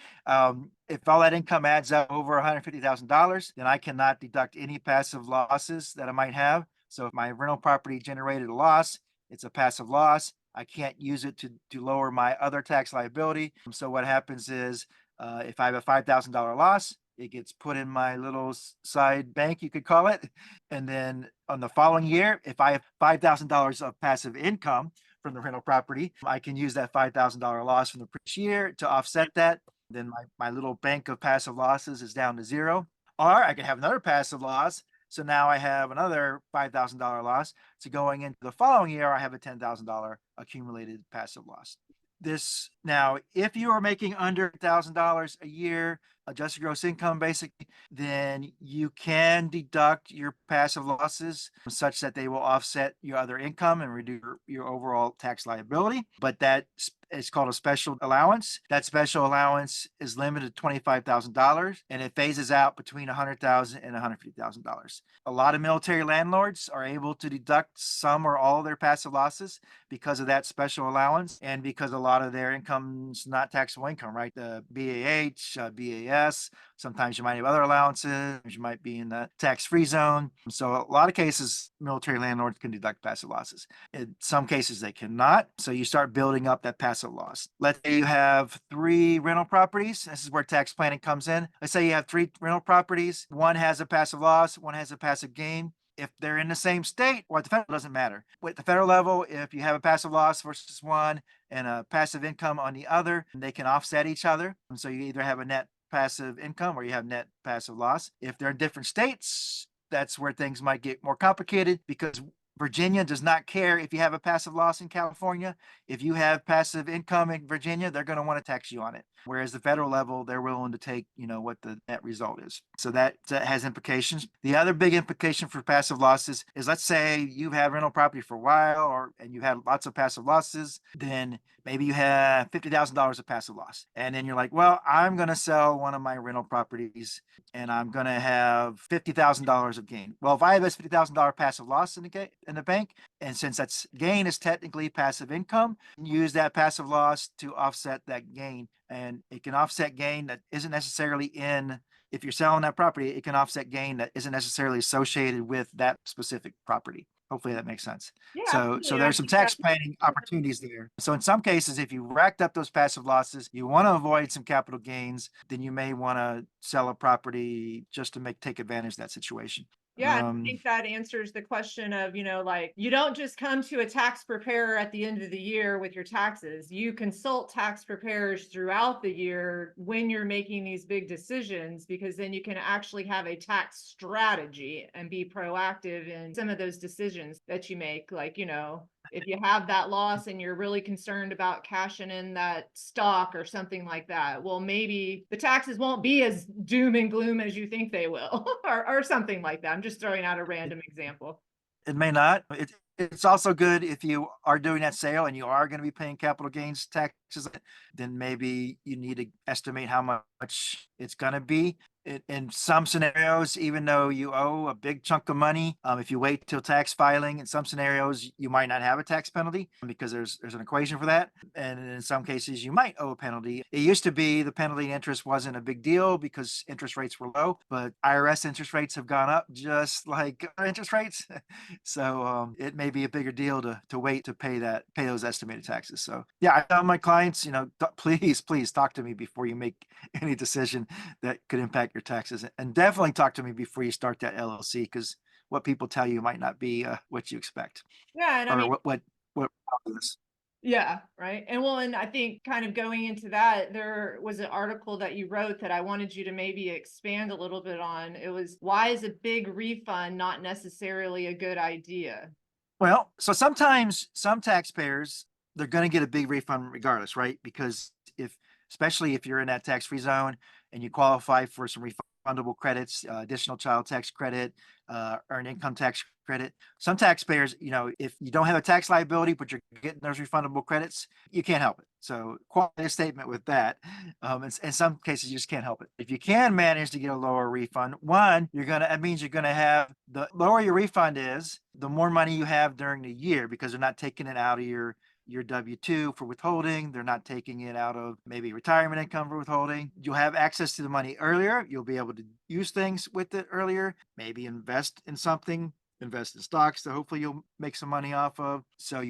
If all that income adds up over $150,000, then I cannot deduct any passive losses that I might have. So if my rental property generated a loss, it's a passive loss. I can't use it to lower my other tax liability. So what happens is if I have a $5,000 loss, it gets put in my little side bank, you could call it. And then on the following year, if I have $5,000 of passive income from the rental property, I can use that $5,000 loss from the previous year to offset that. Then my little bank of passive losses is down to zero. Or I can have another passive loss. So now I have another $5,000 loss. So going into the following year, I have a $10,000 accumulated passive loss. Now, if you are making under $1,000 a year, adjusted gross income, basically, then you can deduct your passive losses such that they will offset your other income and reduce your overall tax liability. But that is called a special allowance. That special allowance is limited to $25,000 and it phases out between $100,000 and $150,000. A lot of military landlords are able to deduct some or all of their passive losses because of that special allowance and because a lot of their income's not taxable income, right? The BAH, BAS, sometimes you might have other allowances, you might be in the tax-free zone. So a lot of cases, military landlords can deduct passive losses. In some cases, they cannot. So you start building up that passive loss. Let's say you have 3 rental properties. This is where tax planning comes in. Let's say you have 3 rental properties. One has a passive loss, one has a passive gain. If they're in the same state, or at the federal, doesn't matter. With the federal level, if you have a passive loss versus one and a passive income on the other, they can offset each other. And so you either have a net passive income or you have net passive loss. If they're in different states, that's where things might get more complicated because Virginia does not care if you have a passive loss in California. If you have passive income in Virginia, they're going to want to tax you on it. Whereas the federal level, they're willing to take, what the net result is. So that has implications. The other big implication for passive losses is, let's say you've had rental property for a while and you've had lots of passive losses, then maybe you have $50,000 of passive loss. And then you're like, well, I'm going to sell one of my rental properties and I'm going to have $50,000 of gain. Well, if I have this $50,000 passive loss in the bank, and since that's gain is technically passive income, use that passive loss to offset that gain. And it can offset gain that isn't necessarily if you're selling that property, it can offset gain that isn't necessarily associated with that specific property. Hopefully that makes sense. Yeah, So absolutely. there's some tax planning opportunities there. So in some cases, if you racked up those passive losses, you want to avoid some capital gains, then you may want to sell a property just to take advantage of that situation. Yeah, I think that answers the question of, like, you don't just come to a tax preparer at the end of the year with your taxes. You consult tax preparers throughout the year when you're making these big decisions, because then you can actually have a tax strategy and be proactive in some of those decisions that you make. Like, if you have that loss and you're really concerned about cashing in that stock or something like that, well, maybe the taxes won't be as doom and gloom as you think they will, or something like that. I'm just throwing out a random example. It may not. It's also good if you are doing that sale and you are going to be paying capital gains taxes, then maybe you need to estimate how much it's going to be. In some scenarios, even though you owe a big chunk of money, if you wait till tax filing, in some scenarios, you might not have a tax penalty because there's an equation for that. And in some cases, you might owe a penalty. It used to be the penalty and interest wasn't a big deal because interest rates were low, but IRS interest rates have gone up just like interest rates. So it may be a bigger deal to wait to pay those estimated taxes. So yeah, I tell my clients, please talk to me before you make any decision that could impact your taxes, and definitely talk to me before you start that LLC, because what people tell you might not be what you expect, Yeah, and I or mean, what is. yeah, right. And well, and I think kind of going into that, there was an article that you wrote that I wanted you to maybe expand a little bit on. It was, why is a big refund not necessarily a good idea? Well, so sometimes some taxpayers, they're going to get a big refund regardless, right? Because especially if you're in that tax-free zone and you qualify for some refundable credits, additional child tax credit, earned income tax credit. Some taxpayers, if you don't have a tax liability, but you're getting those refundable credits, you can't help it. So quality a statement with that. In some cases, you just can't help it. If you can manage to get a lower refund, that means you're gonna have, the lower your refund is, the more money you have during the year, because they're not taking it out of your W-2 for withholding. They're not taking it out of maybe retirement income for withholding. You'll have access to the money earlier. You'll be able to use things with it earlier, maybe invest in something, invest in stocks that hopefully you'll make some money off of. So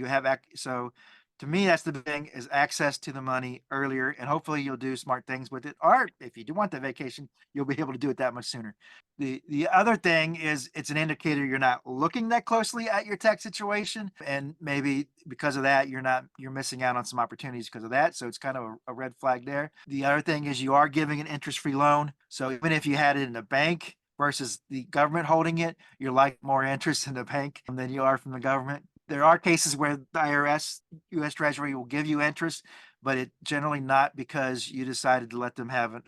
to me, that's the big thing, is access to the money earlier, and hopefully you'll do smart things with it. Or if you do want that vacation, you'll be able to do it that much sooner. The other thing is, it's an indicator you're not looking that closely at your tax situation, and maybe because of that, you're missing out on some opportunities because of that. So it's kind of a red flag there. The other thing is, you are giving an interest-free loan. So even if you had it in a bank versus the government holding it, you're like more interest in the bank than you are from the government. There are cases where the IRS, U.S. Treasury will give you interest, but it generally not because you decided to let them have an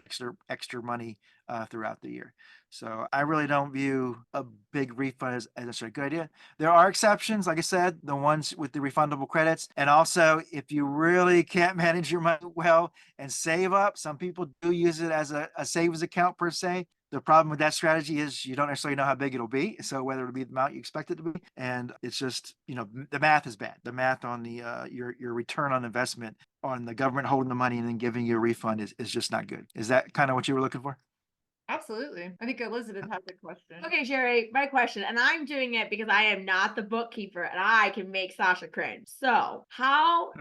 extra money throughout the year. So I really don't view a big refund as a good idea. There are exceptions, like I said, the ones with the refundable credits. And also, if you really can't manage your money well and save up, some people do use it as a savings account per se. The problem with that strategy is you don't necessarily know how big it'll be. So whether it'll be the amount you expect it to be, and it's just, the math is bad. The math on the your return on investment on the government holding the money and then giving you a refund is just not good. Is that kind of what you were looking for? Absolutely. I think Elizabeth has a question. Okay, Sherry, my question, and I'm doing it because I am not the bookkeeper and I can make Sasha cringe. So how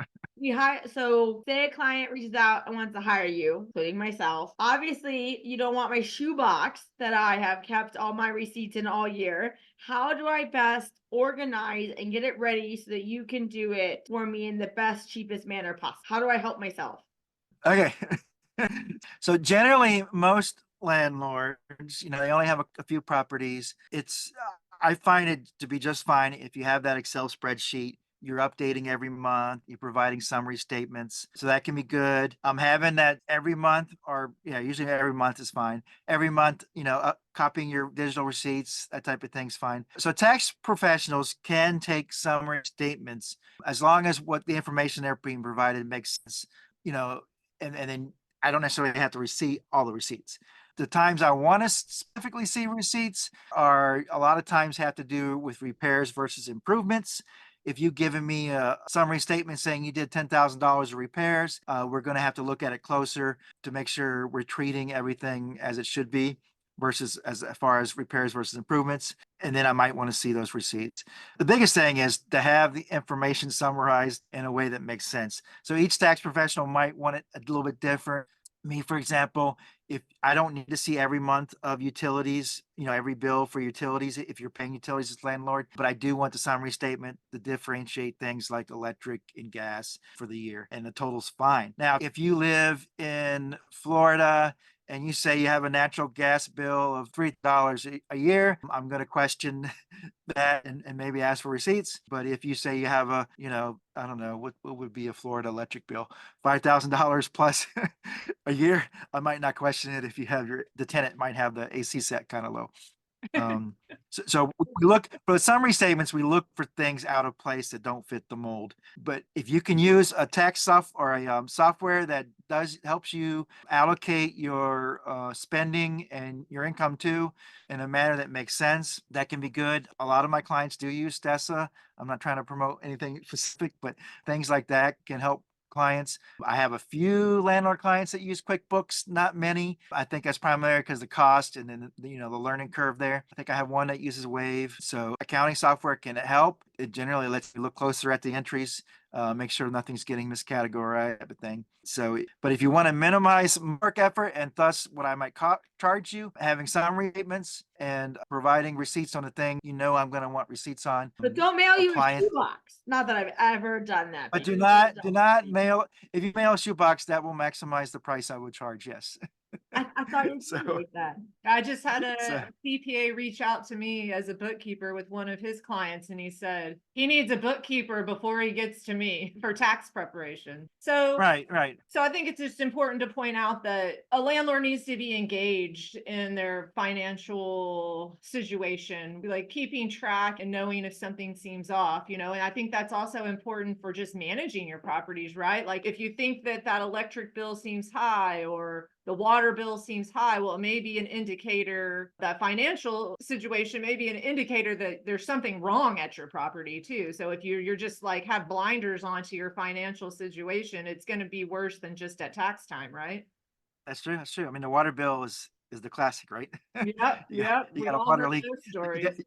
so say a client reaches out and wants to hire you, including myself. Obviously, you don't want my shoebox that I have kept all my receipts in all year. How do I best organize and get it ready so that you can do it for me in the best, cheapest manner possible? How do I help myself? Okay. So generally, most landlords, they only have a few properties. I find it to be just fine if you have that Excel spreadsheet. You're updating every month, you're providing summary statements. So that can be good. I'm having that every month, or usually every month is fine. Every month, copying your digital receipts, that type of thing's fine. So tax professionals can take summary statements as long as what the information they're being provided makes sense, and then I don't necessarily have to receipt all the receipts. The times I want to specifically see receipts are a lot of times have to do with repairs versus improvements. If you've given me a summary statement saying you did $10,000 of repairs, we're going to have to look at it closer to make sure we're treating everything as it should be versus as far as repairs versus improvements. And then I might want to see those receipts. The biggest thing is to have the information summarized in a way that makes sense. So each tax professional might want it a little bit different. Me, for example, if I don't need to see every month of utilities, every bill for utilities, if you're paying utilities as landlord, but I do want the summary statement to differentiate things like electric and gas for the year, and the total's fine. Now, if you live in Florida and you say you have a natural gas bill of $3 a year, I'm going to question that and maybe ask for receipts. But if you say you have I don't know, what would be a Florida electric bill, $5,000 plus a year, I might not question it if you have the tenant might have the AC set kind of low. So we look for the summary statements, we look for things out of place that don't fit the mold. But if you can use a tax or a software that helps you allocate your spending and your income too in a manner that makes sense, that can be good. A lot of my clients do use Stessa. I'm not trying to promote anything specific, but things like that can help clients. I have a few landlord clients that use QuickBooks, not many. I think that's primarily because the cost and then the learning curve there. I think I have one that uses Wave. So accounting software can help. It generally lets you look closer at the entries, make sure nothing's getting miscategorized, type of thing. So, but if you want to minimize work effort and thus what I might charge you, having summary statements and providing receipts on the thing, I'm going to want receipts on. But don't mail you a Appliance. shoebox. Not that I've ever done that. But do you not don't. mail. If you mail a shoebox, that will maximize the price I would charge. Yes. I thought you So- did like that. I just had So- a CPA reach out to me as a bookkeeper with one of his clients, and he said he needs a bookkeeper before he gets to me for tax preparation. So Right. So I think it's just important to point out that a landlord needs to be engaged in their financial situation, like keeping track and knowing if something seems off, and I think that's also important for just managing your properties, right? Like if you think that electric bill seems high or the water bill seems high, well, it may be an indicator, that financial situation may be an indicator that there's something wrong at your property too. So if you're just like have blinders onto your financial situation, it's going to be worse than just at tax time, right? That's true. That's true. I mean, the water bill is the classic, right? Yep, yep. You We got a all water know leak. those You stories.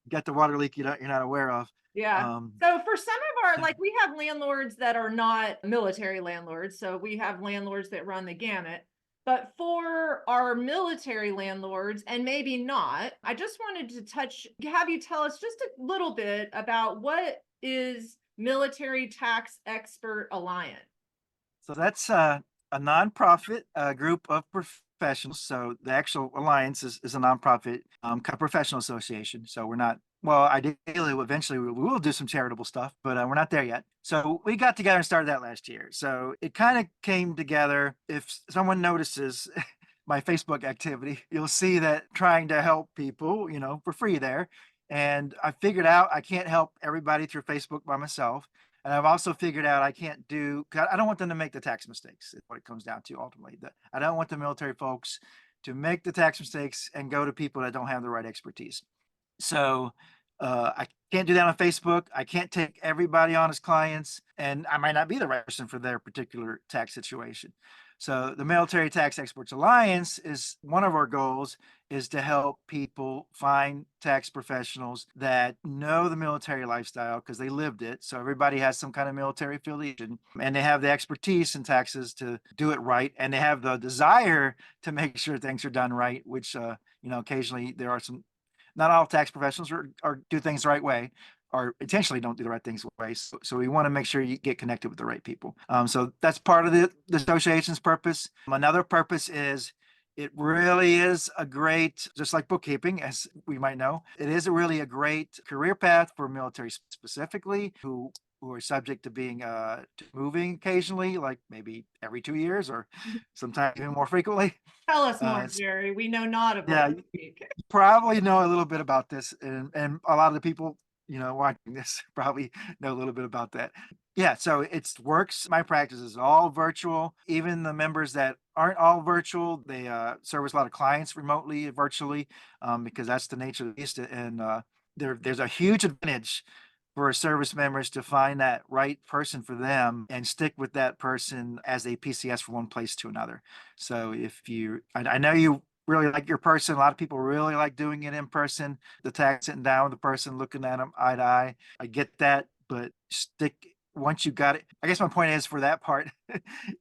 got the water leak you're not aware of. Yeah. So for some of our, like we have landlords that are not military landlords. So we have landlords that run the gamut. But for our military landlords, and maybe not, I just wanted to have you tell us just a little bit about what is Military Tax Expert Alliance. So that's a nonprofit group of professionals. So the actual alliance is a nonprofit professional association. So we're not, well, ideally, eventually we will do some charitable stuff, but we're not there yet. So we got together and started that last year. So it kind of came together. If someone notices my Facebook activity, you'll see that trying to help people, for free there. And I figured out I can't help everybody through Facebook by myself. And I've also figured out I can't I don't want them to make the tax mistakes, is what it comes down to ultimately. I don't want the military folks to make the tax mistakes and go to people that don't have the right expertise. So I can't do that on Facebook. I can't take everybody on as clients, and I might not be the right person for their particular tax situation. So the Military Tax Experts Alliance is one of our goals, is to help people find tax professionals that know the military lifestyle because they lived it. So everybody has some kind of military affiliation and they have the expertise in taxes to do it right. And they have the desire to make sure things are done right, which, occasionally there are some, not all tax professionals are do things the right way, or intentionally don't do the right things way. So we want to make sure you get connected with the right people. So that's part of the association's purpose. Another purpose is it really is a great, just like bookkeeping, as we might know, it is really a great career path for military specifically, who are subject to being to moving occasionally, like maybe every 2 years or sometimes even more frequently. Tell us more, it's- Jerry. We know not about Yeah, it. probably know a little bit about this, and a lot of the people watching this probably know a little bit about that. Yeah, so it works. My practice is all virtual. Even the members that aren't all virtual, they service a lot of clients remotely, virtually, because that's the nature of the beast. And there's a huge advantage for service members to find that right person for them and stick with that person as a PCS from one place to another. So I know you really like your person. A lot of people really like doing it in person. The tax sitting down with the person, looking at them eye to eye. I get that, but once you got it. I guess my point is for that part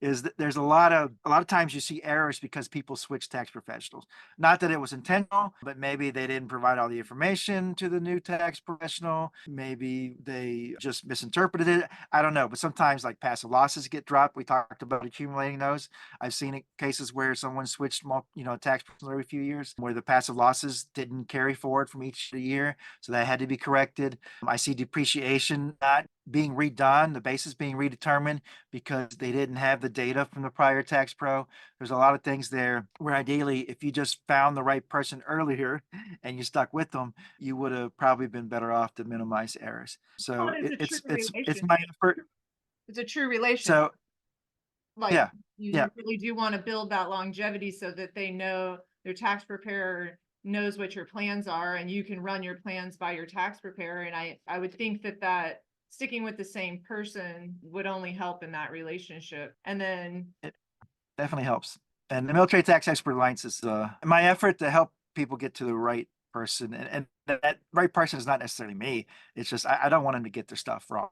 is that there's a lot of times you see errors because people switch tax professionals. Not that it was intentional, but maybe they didn't provide all the information to the new tax professional. Maybe they just misinterpreted it. I don't know. But sometimes like passive losses get dropped. We talked about accumulating those. I've seen cases where someone switched, tax professional every few years where the passive losses didn't carry forward from each year. So that had to be corrected. I see depreciation not being redone, the basis being redetermined because they didn't have the data from the prior tax pro. There's a lot of things there where ideally, if you just found the right person earlier and you stuck with them, you would have probably been better off to minimize errors. So Well, it's a true it's relation. my effort. It's a true relation. So Like yeah, you yeah. really do want to build that longevity so that they know their tax preparer knows what your plans are and you can run your plans by your tax preparer. And I would think that sticking with the same person would only help in that relationship. And then It definitely helps. And the Military Tax Expert Alliance is my effort to help people get to the right person. And that right person is not necessarily me. It's just I don't want them to get their stuff wrong.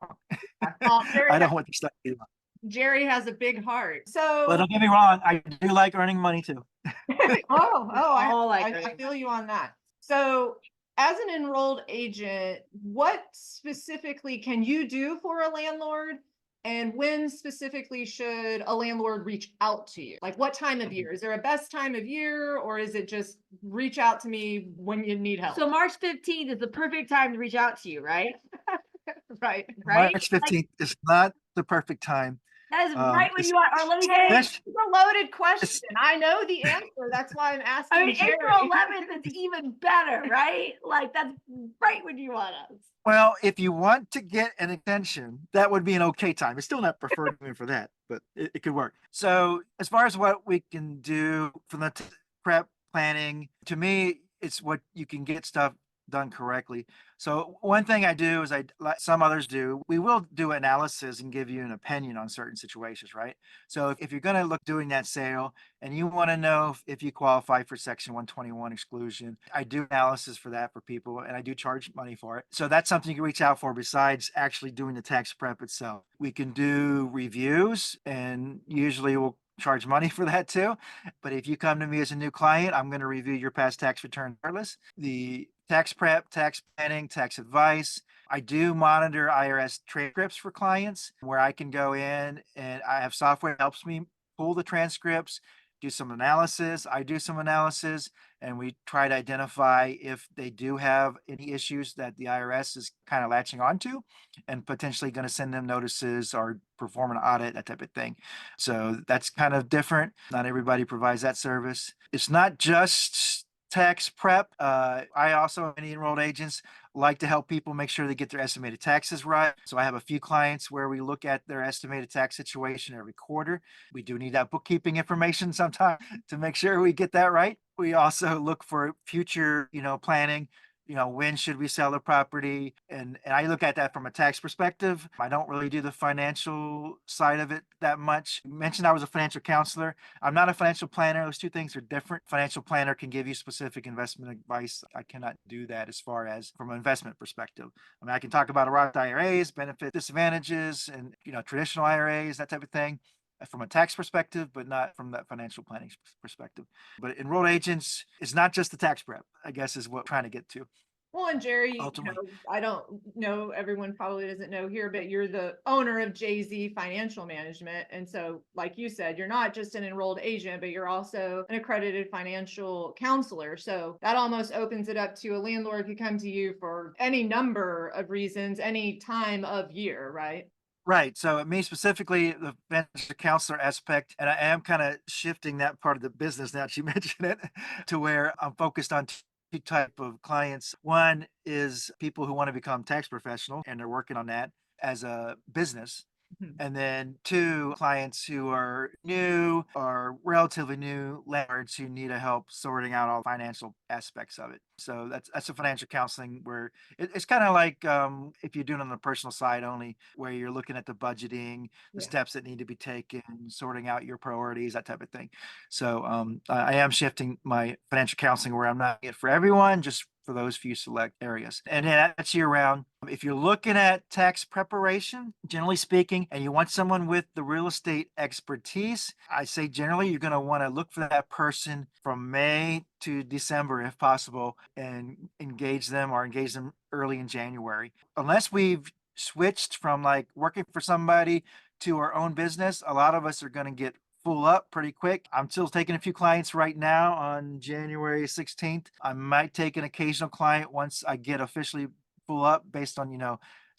oh, I don't want their stuff to be wrong. Jerry has a big heart. But So don't get me wrong, I do like earning money too. all like I earning feel you on that. So as an enrolled agent, what specifically can you do for a landlord? And when specifically should a landlord reach out to you? Like what time of year? Is there a best time of year or is it just reach out to me when you need help? So March 15th is the perfect time to reach out to you, right? right. Right? March 15th is not the perfect time. That is right when It's- you want, or let me Hey, say, it's a loaded question. I know the answer. That's why I'm asking. I mean, Jerry. April 11th is even better, right? Like that's right when you want us. Well, if you want to get an extension, that would be an okay time. It's still not preferred for that, but it could work. So as far as what we can do from the prep planning, to me, it's what you can get stuff done correctly. So one thing I do is like some others do, we will do analysis and give you an opinion on certain situations, right? So if you're going to look doing that sale and you want to know if you qualify for Section 121 exclusion, I do analysis for that for people and I do charge money for it. So that's something you can reach out for besides actually doing the tax prep itself. We can do reviews and usually we'll charge money for that too. But if you come to me as a new client, I'm going to review your past tax return regardless. The tax prep, tax planning, tax advice. I do monitor IRS transcripts for clients where I can go in and I have software that helps me pull the transcripts, do some analysis. I do some analysis and we try to identify if they do have any issues that the IRS is kind of latching onto and potentially going to send them notices or perform an audit, that type of thing. So that's kind of different. Not everybody provides that service. It's not just tax prep. I also, many enrolled agents, like to help people make sure they get their estimated taxes right. So I have a few clients where we look at their estimated tax situation every quarter. We do need that bookkeeping information sometimes to make sure we get that right. We also look for future, planning. When should we sell the property? And I look at that from a tax perspective. I don't really do the financial side of it that much. You mentioned I was a financial counselor. I'm not a financial planner. Those two things are different. Financial planner can give you specific investment advice. I cannot do that as far as from an investment perspective. I mean, I can talk about Roth IRAs, benefit disadvantages, and traditional IRAs, that type of thing from a tax perspective, but not from that financial planning perspective. But enrolled agents is not just the tax prep, I guess is what I'm trying to get to. Well, and Jerry, Ultimately. I don't know, everyone probably doesn't know here, but you're the owner of JZ Financial Management. And so, like you said, you're not just an enrolled agent, but you're also an accredited financial counselor. So that almost opens it up to a landlord who come to you for any number of reasons, any time of year, right? Right. So me specifically, the venture counselor aspect, and I am kind of shifting that part of the business now that you mention it, to where I'm focused on two type of clients. One is people who want to become tax professionals and they're working on that as a business. And then two, clients who are new or relatively new landlords who need a help sorting out all financial aspects of it. So that's a financial counseling where it's kind of like if you're doing it on the personal side only, where you're looking at the budgeting, the Yeah. steps that need to be taken, sorting out your priorities, that type of thing. So I am shifting my financial counseling where I'm not it for everyone, just for those few select areas. And then that's year round. If you're looking at tax preparation, generally speaking, and you want someone with the real estate expertise, I say generally you're going to want to look for that person from May to December if possible and engage them early in January. Unless we've switched from like working for somebody to our own business, a lot of us are going to get full up pretty quick. I'm still taking a few clients right now on January 16th. I might take an occasional client once I get officially full up based on,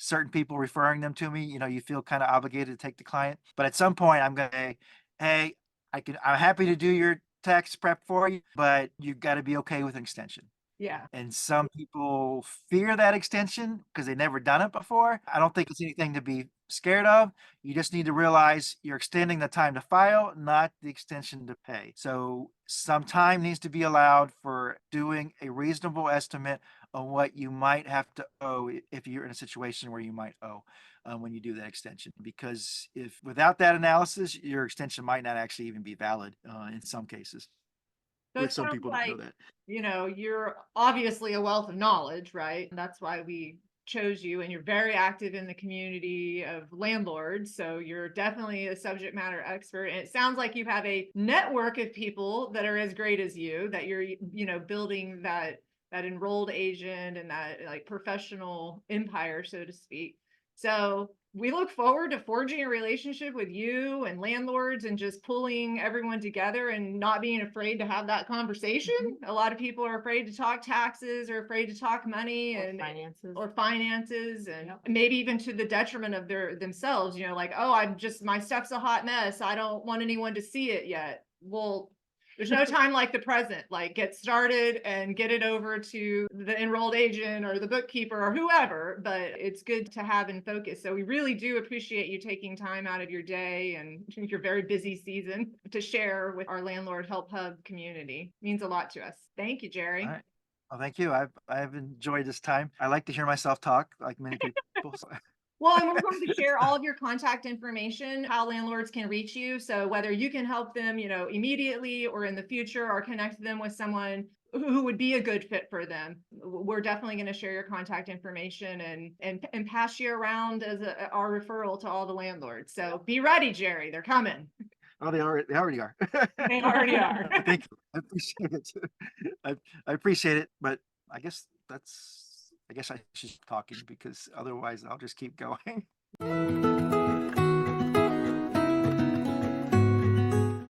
certain people referring them to me, you feel kind of obligated to take the client. But at some point I'm going to say, hey, I'm happy to do your tax prep for you, but you've got to be okay with an extension. Yeah. And some people fear that extension because they've never done it before. I don't think it's anything to be scared of. You just need to realize you're extending the time to file, not the extension to pay. So some time needs to be allowed for doing a reasonable estimate of what you might have to owe if you're in a situation where you might owe when you do that extension. Because if without that analysis, your extension might not actually even be valid in some cases. So Which it some sounds people like, don't know that. You're obviously a wealth of knowledge, right? That's why we chose you, and you're very active in the community of landlords. So you're definitely a subject matter expert. And it sounds like you have a network of people that are as great as you, that you're, building that enrolled agent and that like professional empire, so to speak. So we look forward to forging a relationship with you and landlords and just pulling everyone together and not being afraid to have that conversation. A lot of people are afraid to talk taxes or afraid to talk money and finances and maybe even to the detriment of themselves, like, oh, my stuff's a hot mess. I don't want anyone to see it yet. Well, there's no time like the present. Like, get started and get it over to the enrolled agent or the bookkeeper or whoever, but it's good to have in focus. So we really do appreciate you taking time out of your day and your very busy season to share with our Landlord Help Hub community. It means a lot to us. Thank you, Jerry. All right. Well, thank you. I've enjoyed this time. I like to hear myself talk, like many people. Well, and we're going to share all of your contact information, how landlords can reach you. So whether you can help them, immediately or in the future, or connect them with someone who would be a good fit for them, we're definitely going to share your contact information and pass you around as our referral to all the landlords. So be ready, Jerry. They're coming. Oh, they already are. They already are. Thank you. I appreciate it. I appreciate it, but I guess I should stop talking because otherwise I'll just keep going.